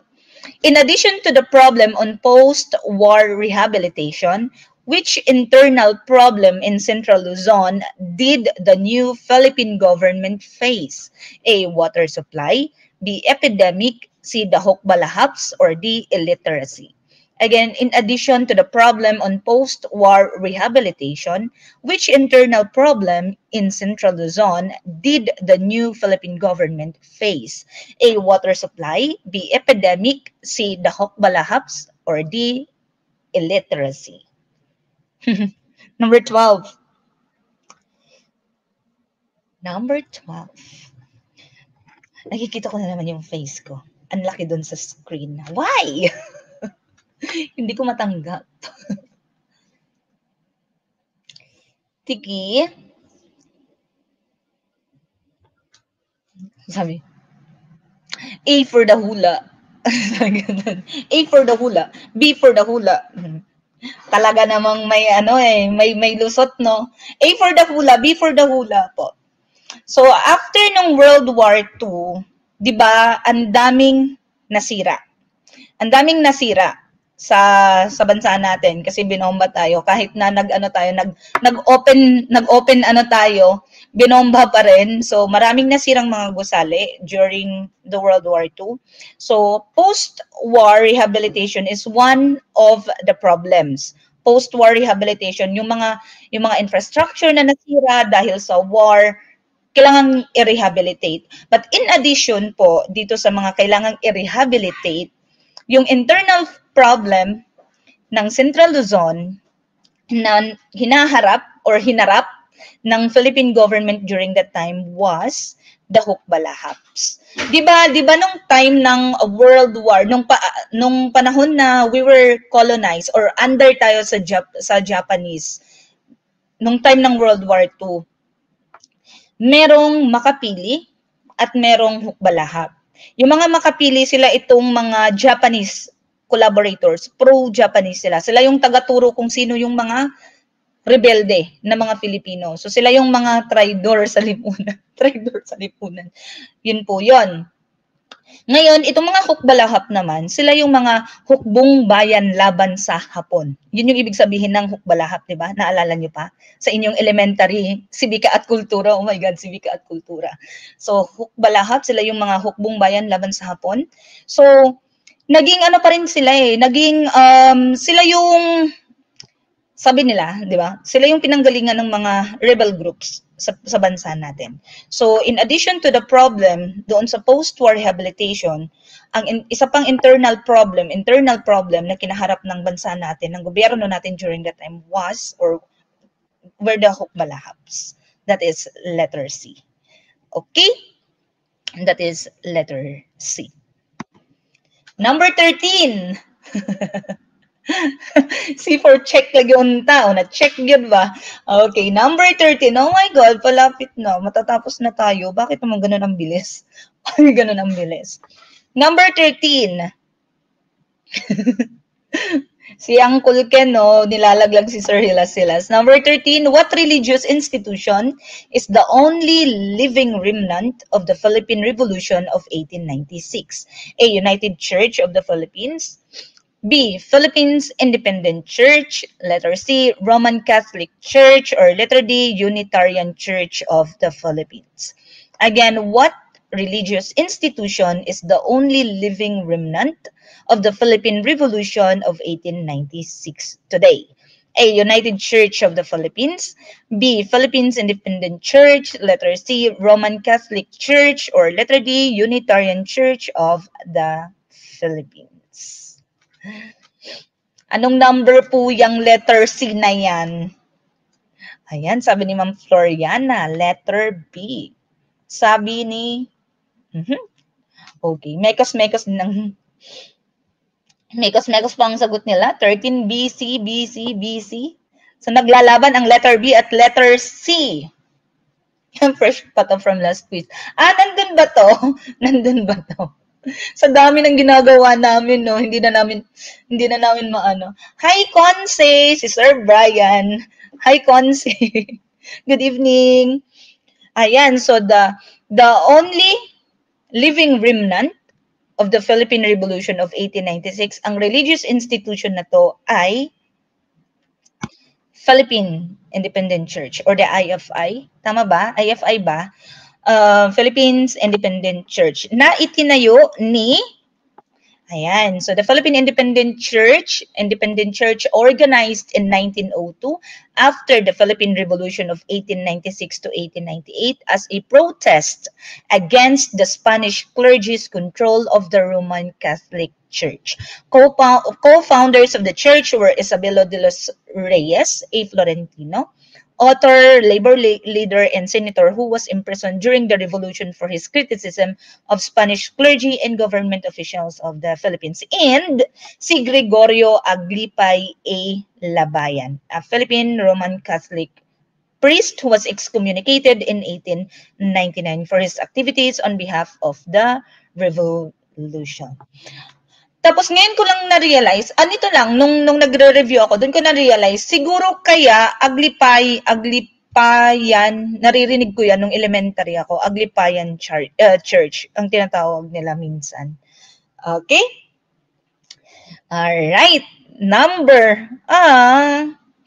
In addition to the problem on post-war rehabilitation, which internal problem in Central Luzon did the new Philippine government face? A. Water supply. B. Epidemic. C. Dahok Balahaps. Or D. Illiteracy. Again, in addition to the problem on post-war rehabilitation, which internal problem in Central Luzon did the new Philippine government face? A. Water supply. B. Epidemic. C. Dahok Balahaps. Or D. Illiteracy. Number 12. Number 12. Nakikita ko na naman yung face ko. Ang laki dun sa screen. Why? Hindi ko matanggap. Tiki. Sabi, A for the hula. A for the hula. B for the hula. Talaga namang may may lusot, no? A for the hula, B for the hula po. So, after nung World War II, 'di ba, ang daming nasira. Ang daming nasira sa bansa natin kasi binomba tayo kahit na nag-open tayo, binomba pa rin. So, maraming nasirang mga gusali during the World War II. So, post-war rehabilitation is one of the problems. Post-war rehabilitation, yung mga infrastructure na nasira dahil sa war, kailangang i-rehabilitate. But in addition po, dito sa mga kailangang i-rehabilitate, yung internal problem ng Central Luzon na hinarap ng Philippine government during that time was Dahok Balahaps. 'Di ba nung time ng World War, nung panahon na we were colonized or under tayo sa Japanese, nung time ng World War II, merong makapili at merong hukbalahap. Yung mga makapili, sila itong mga Japanese collaborators, pro-Japanese sila. Sila yung tagaturo kung sino yung mga rebelde na mga Filipino. So sila yung mga traidor sa lipunan. Traidor sa lipunan. Yun po yun. Ngayon, itong mga hukbalahap naman, sila yung mga hukbong bayan laban sa Hapon. Yun yung ibig sabihin ng hukbalahap, di ba? Naalala nyo pa? Sa inyong elementary, sibika at kultura. Oh my God, sibika at kultura. So, hukbalahap, sila yung mga hukbong bayan laban sa Hapon. So, naging pa rin sila naging, sila yung, sabi nila, di ba? Sila yung pinanggalingan ng mga rebel groups sa bansa natin. So, in addition to the problem doon sa post-war rehabilitation, isa pang internal problem na kinaharap ng bansa natin, ng gobyerno natin during that time were the hukbalahaps. That is letter C. Okay? That is letter C. Number 13. C for check lagi unta. Na-check yun ba? Okay, number 13. Oh my God, palapit na. Matatapos na tayo. Bakit naman ganun ang bilis? Ganun ang bilis. Number 13. Si Uncle Ken, nilalaglag si Sir Hilas. Number 13, what religious institution is the only living remnant of the Philippine Revolution of 1896? A. United Church of the Philippines. B. Philippines Independent Church. Letter C. Roman Catholic Church. Or letter D. Unitarian Church of the Philippines. Again, what religious institution is the only living remnant of the Philippine Revolution of 1896 today? A. United Church of the Philippines. B. Philippines Independent Church. Letter C. Roman Catholic Church. Or letter D. Unitarian Church of the Philippines. Anong number po yung letter C na yan? Ayan, sabi ni Ma'am Floriana, letter B. Sabi ni, okay, mekos-mekos pa ang sagot nila. 13 BC, BC, BC. So, naglalaban ang letter B at letter C. Yung fresh pa to from last quiz. Nandun ba to? Nandun ba to? Sa dami ng ginagawa namin, no, hindi na namin maano. Hi, Conce, si Sir Brian. Hi, Conce. Good evening. Ayan, so the only living remnant of the Philippine Revolution of 1896. Ang religious institution na to ay Philippine Independent Church or the IFI. Tama ba? IFI ba? Philippines Independent Church na itinayo ni Ayan. So the Philippine Independent Church organized in 1902 after the Philippine Revolution of 1896 to 1898 as a protest against the Spanish clergy's control of the Roman Catholic Church. Co-founders of the church were Isabelo de los Reyes, a Florentino, author, labor leader, and senator who was imprisoned during the revolution for his criticism of Spanish clergy and government officials of the Philippines, and si Gregorio Aglipay A. Labayan, a Philippine Roman Catholic priest who was excommunicated in 1899 for his activities on behalf of the revolution. Tapos ngayon ko lang na-realize, nito lang, nung nagre-review ako, doon ko na-realize, siguro kaya Aglipayan, naririnig ko yan nung elementary ako, Aglipayan Church, ang tinatawag nila minsan. Okay? Alright. Number.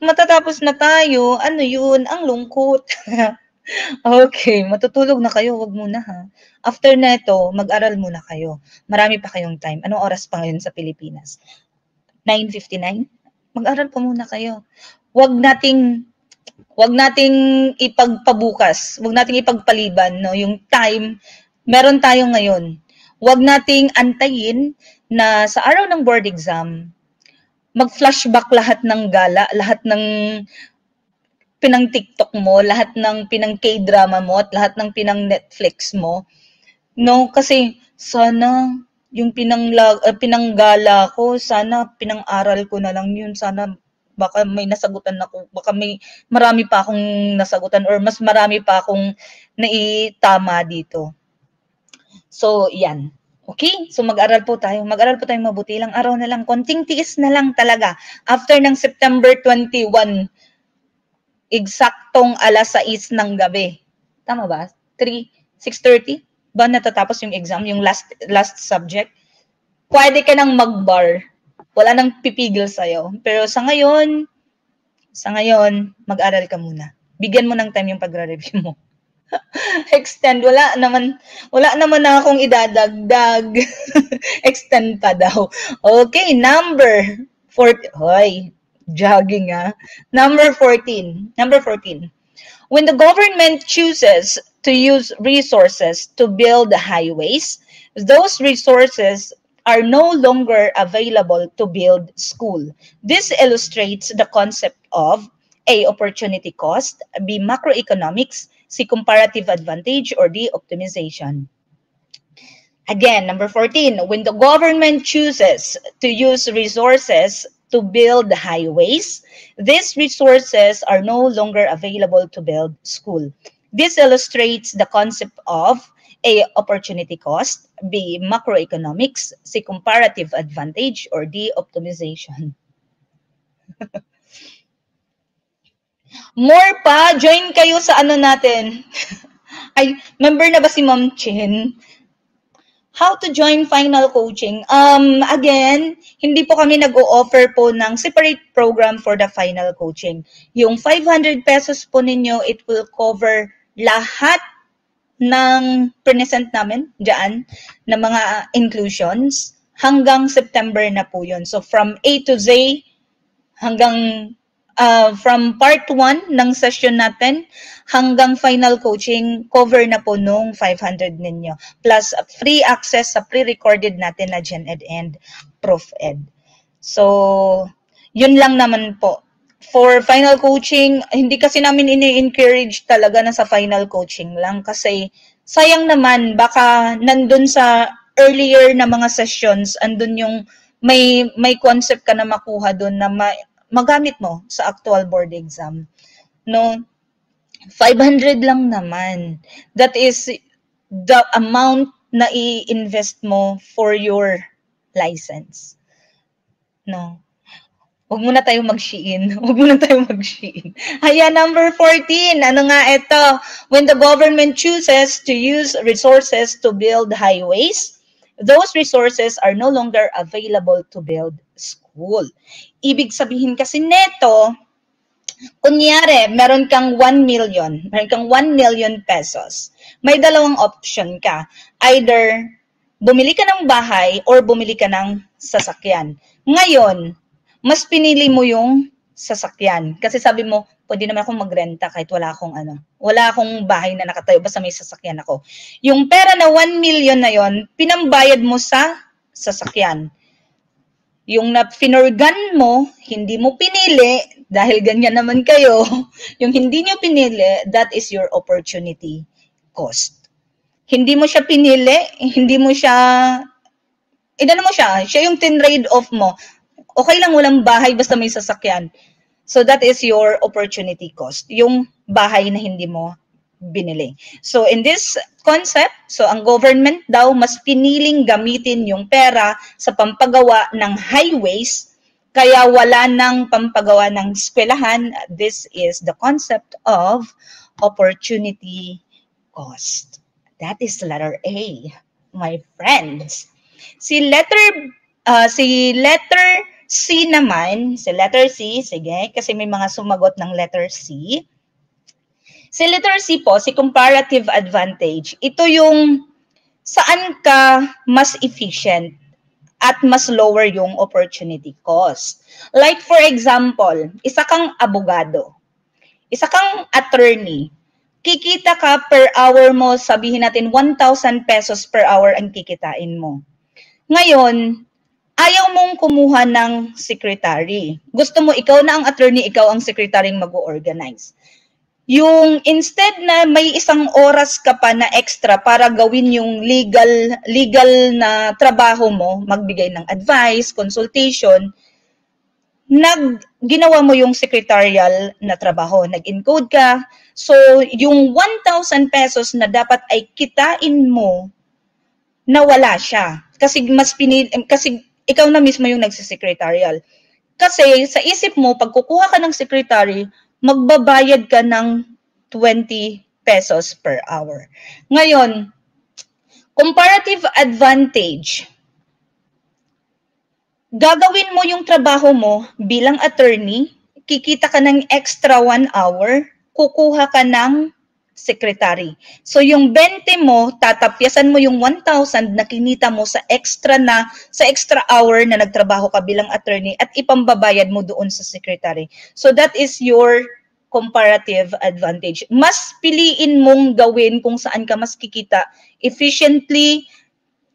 Matatapos na tayo. Ano yun? Ang lungkot. Okay, matutulog na kayo, wag muna ha. After na ito, mag-aral muna kayo. Marami pa kayong time. Anong oras pa ngayon sa Pilipinas? 9:59? Mag-aral pa muna kayo. Wag nating ipagpabukas. Wag nating ipagpaliban, no? Yung time, meron tayo ngayon. Wag nating antayin na sa araw ng board exam, mag-flashback lahat ng gala, lahat ng pinang TikTok mo, lahat ng pinang K-drama mo, at lahat ng pinang Netflix mo. No, kasi sana yung pinanggala ko, sana pinang-aral ko na lang yun. Sana baka may nasagutan ako, baka may marami pa akong nasagutan or mas marami pa akong naitama dito. So, yan. Okay? So, mag-aral po tayo. Mag-aral po tayo mabuti. Ilang araw na lang. Konting tiis na lang talaga. After ng September 21, eksaktong alas 6 ng gabi. Tama ba? 6:30? Ba natatapos yung exam, yung last subject? Pwede ka nang mag-bar. Wala nang pipigil sa'yo. Pero sa ngayon, mag-aral ka muna. Bigyan mo ng time yung pagre-review mo. Extend. Wala naman na akong idadagdag. Extend pa daw. Okay, number 40. Hoy, jogging Number 14. When the government chooses to use resources to build highways, those resources are no longer available to build school. This illustrates the concept of A, opportunity cost, B, macroeconomics, C, comparative advantage, or D, optimization. Again, number 14, when the government chooses to use resources to build highways, these resources are no longer available to build school. This illustrates the concept of A, opportunity cost, B, macroeconomics, C, comparative advantage, or D, optimization. More pa, join kayo sa ano natin. Ay, member na ba si Ma'am Chin? How to join final coaching? Again, hindi po kami nag-o-offer po ng separate program for the final coaching. Yung 500 pesos po ninyo, it will cover lahat ng present namin dyan na mga inclusions hanggang September na po yun. So from A to Z hanggang from part 1 ng session natin hanggang final coaching, cover na po nung 500 ninyo. Plus free access sa pre-recorded natin na Gen Ed and Prof Ed. So, yun lang naman po. For final coaching, hindi kasi namin ini-encourage talaga na sa final coaching lang kasi sayang naman, baka nandun sa earlier na mga sessions, andun yung may concept ka na makuha dun na magamit mo sa actual board exam. No, 500 lang naman. That is the amount na i-invest mo for your license. No. Huwag muna tayo mag-Shein. Ayan, number 14. Ano nga ito? When the government chooses to use resources to build highways, those resources are no longer available to build school. Ibig sabihin kasi neto, kunyari, meron kang 1 million pesos. May dalawang option ka. Either bumili ka ng bahay or bumili ka ng sasakyan. Ngayon, mas pinili mo yung sasakyan. Kasi sabi mo, pwede naman akong magrenta kahit wala akong bahay na nakatayo, basta may sasakyan ako. Yung pera na 1 million na yon, pinambayad mo sa sasakyan. Yung finurgan mo, hindi mo pinili, dahil ganyan naman kayo, yung hindi nyo pinili, that is your opportunity cost. Hindi mo siya pinili, hindi mo siya, siya yung tinrade off mo. Okay lang walang bahay basta may sasakyan. So that is your opportunity cost, yung bahay na hindi mo binili. So in this concept, so ang government daw mas piniling gamitin yung pera sa pampagawa ng highways, kaya wala nang pampagawa ng eskwelahan. This is the concept of opportunity cost. That is letter A, my friends. Si letter C naman, sige, kasi may mga sumagot ng letter C. Si letter C po, si comparative advantage, ito yung saan ka mas efficient at mas lower yung opportunity cost. Like for example, isa kang abogado, isa kang attorney, kikita ka per hour mo, sabihin natin 1,000 pesos per hour ang kikitain mo. Ngayon, ayaw mong kumuha ng secretary. Gusto mo, ikaw na ang attorney, ikaw ang secretary mag-organize. Yung instead na may isang oras ka pa na extra para gawin yung legal na trabaho mo, magbigay ng advice, consultation, ginawa mo yung secretarial na trabaho, nag-encode ka. So, yung 1,000 pesos na dapat ay kitain mo, nawala siya. Kasi kasi ikaw na mismo yung nagsisecretarial. Kasi sa isip mo, pag kukuha ka ng secretary, magbabayad ka ng 20 pesos per hour. Ngayon, comparative advantage, gagawin mo yung trabaho mo bilang attorney, kikita ka ng extra 1 hour, kukuha ka ng secretary. So yung 20 mo, tatapyasan mo yung 1,000 na kinita mo sa extra hour na nagtrabaho ka bilang attorney at ipambabayad mo doon sa secretary. So that is your comparative advantage. Mas piliin mong gawin kung saan ka mas kikita efficiently.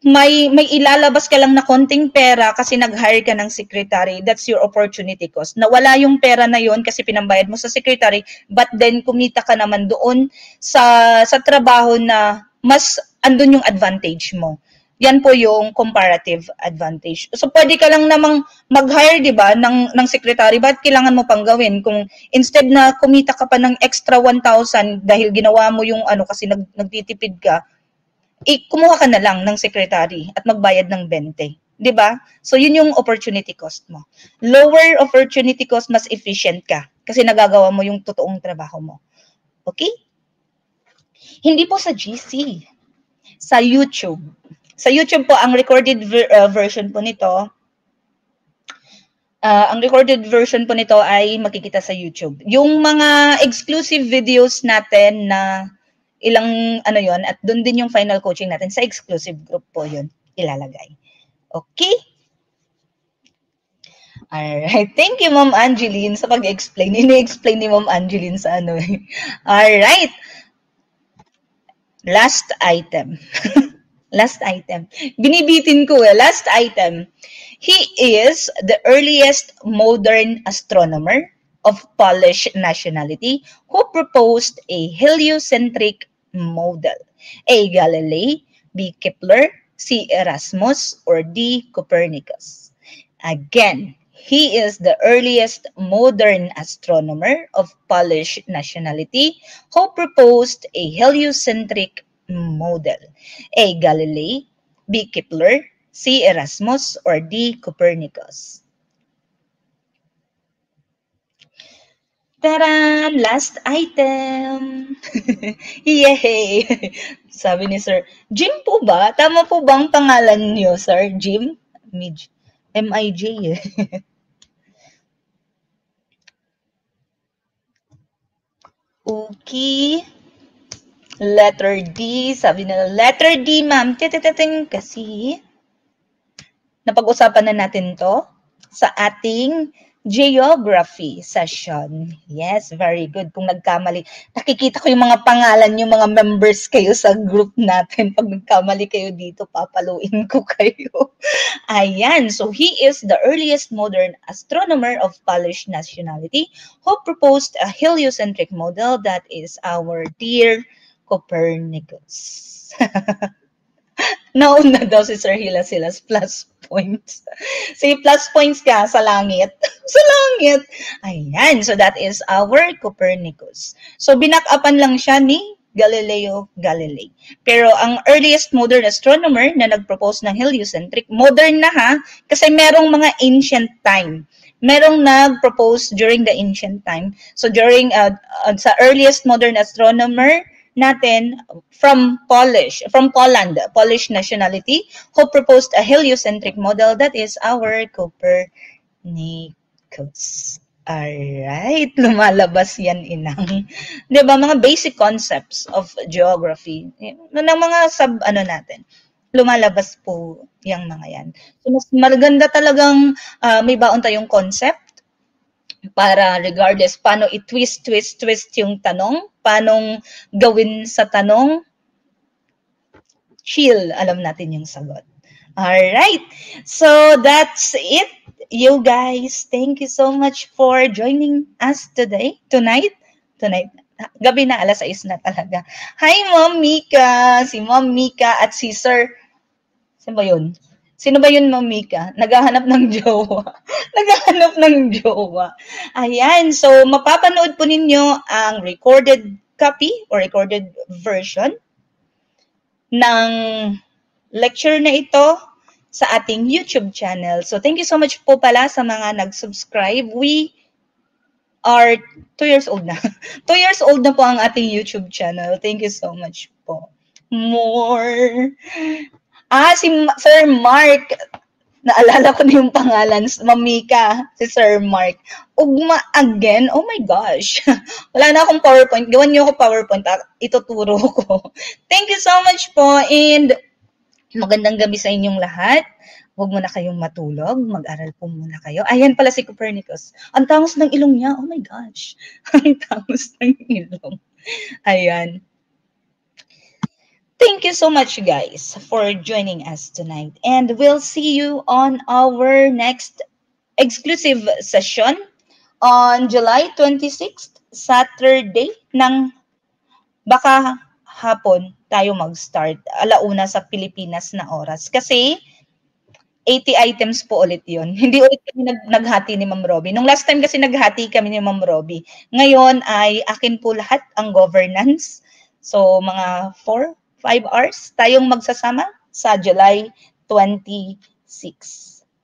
May ilalabas ka lang na konting pera kasi nag-hire ka ng secretary. That's your opportunity cost. Nawala yung pera na yon kasi pinambayad mo sa secretary, but then kumita ka naman doon sa trabaho na mas andun yung advantage mo. Yan po yung comparative advantage. So pwede ka lang namang mag-hire, 'di ba, ng secretary, but kailangan mo pang gawin kung instead na kumita ka pa ng extra 1,000 dahil ginawa mo yung kasi nagtitipid ka, kumuha ka na lang ng secretary at magbayad ng 20. 'Di ba? So yun yung opportunity cost mo. Lower opportunity cost, mas efficient ka kasi nagagawa mo yung totoong trabaho mo. Okay? Hindi po sa GC. Sa YouTube. Sa YouTube po, ang recorded version po nito, ay makikita sa YouTube. Yung mga exclusive videos natin na ilang yon, at doon din yung final coaching natin sa exclusive group po yun ilalagay. Okay? Alright. Thank you, Ma'am Angeline, sa pag-explain. Ini-explain ni Ma'am Angeline sa Alright. Last item. Last item. Binibitin ko Last item. He is the earliest modern astronomer of Polish nationality who proposed a heliocentric model. A. Galilei, B. Kepler, C. Erasmus, or D. Copernicus. Again, he is the earliest modern astronomer of Polish nationality who proposed a heliocentric model. A. Galilei, B. Kepler, C. Erasmus, or D. Copernicus. Taran! Last item! Yay! Sabi ni Sir, Jim po ba? Tama po bang pangalan niyo, Sir? Jim? M-I-J eh. Okay. Letter D. Sabi na, letter D, ma'am. Tititing kasi. Napag-usapan na natin to sa ating geography session. Yes, very good. Kung nagkamali, nakikita ko yung mga pangalan, yung mga members kayo sa group natin. Pag nagkamali kayo dito, papaluin ko kayo. Ayan, so he is the earliest modern astronomer of Polish nationality who proposed a heliocentric model that is our dear Copernicus. Nauna daw si Sir Hilasilas plus points. Say plus points ka sa langit. Sa langit. Ayan. So that is our Copernicus. So binak-upan lang siya ni Galileo Galilei. Pero ang earliest modern astronomer na nag-propose ng heliocentric, modern na ha, kasi merong mga ancient time. Merong nag-propose during the ancient time. So during, sa earliest modern astronomer, natin from Poland, Polish nationality, who proposed a heliocentric model that is our Copernicus. Alright, lumalabas yan, inang. Diba, mga basic concepts of geography, ng mga natin, lumalabas po yung mga yan. So, mas maganda talagang may baon tayong concept, para regardless paano i-twist yung tanong, paano gawin sa tanong, chill, alam natin yung sagot. Alright, so that's it, you guys. Thank you so much for joining us tonight, gabi na, alas 6 na talaga. Hi, Mom Mika, si Mom Mika at si Sir, sino ba yun? Sino ba yun, Ma'am Mika? Naghahanap ng jowa. Naghahanap ng jowa. Ayan. So, mapapanood po ninyo ang recorded copy or recorded version ng lecture na ito sa ating YouTube channel. So, thank you so much po pala sa mga nag-subscribe. We are 2 years old na. 2 years old na po ang ating YouTube channel. Thank you so much po. More. Si Sir Mark. Naalala ko na yung pangalan, Mamika, si Sir Mark. Ugma again? Oh my gosh. Wala na akong PowerPoint. Gawan niyo ako PowerPoint. Ituturo ko. Thank you so much po. And magandang gabi sa inyong lahat. Huwag muna kayong matulog. Mag-aral po muna kayo. Ayan pala si Copernicus. Ang tangos ng ilong niya. Oh my gosh. Ang tangos ng ilong. Ayan. Thank you so much, guys, for joining us tonight. And we'll see you on our next exclusive session on July 26th, Saturday, ng baka hapon tayo mag-start. Alauna sa Pilipinas na oras. Kasi 80 items po ulit yun. Hindi ulit kami naghati ni Ma'am Robbie. Nung last time kasi naghati kami ni Ma'am Robbie. Ngayon ay akin po lahat ang governance. So, mga 4-5 hours tayong magsasama sa July 26.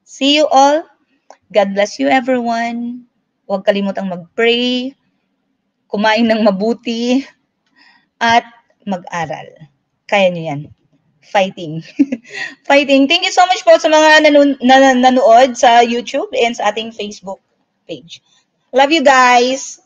See you all. God bless you, everyone. Huwag kalimutang mag-pray, kumain ng mabuti, at mag-aral. Kaya nyo yan. Fighting. Fighting. Thank you so much po sa mga nanood sa YouTube and sa ating Facebook page. Love you guys.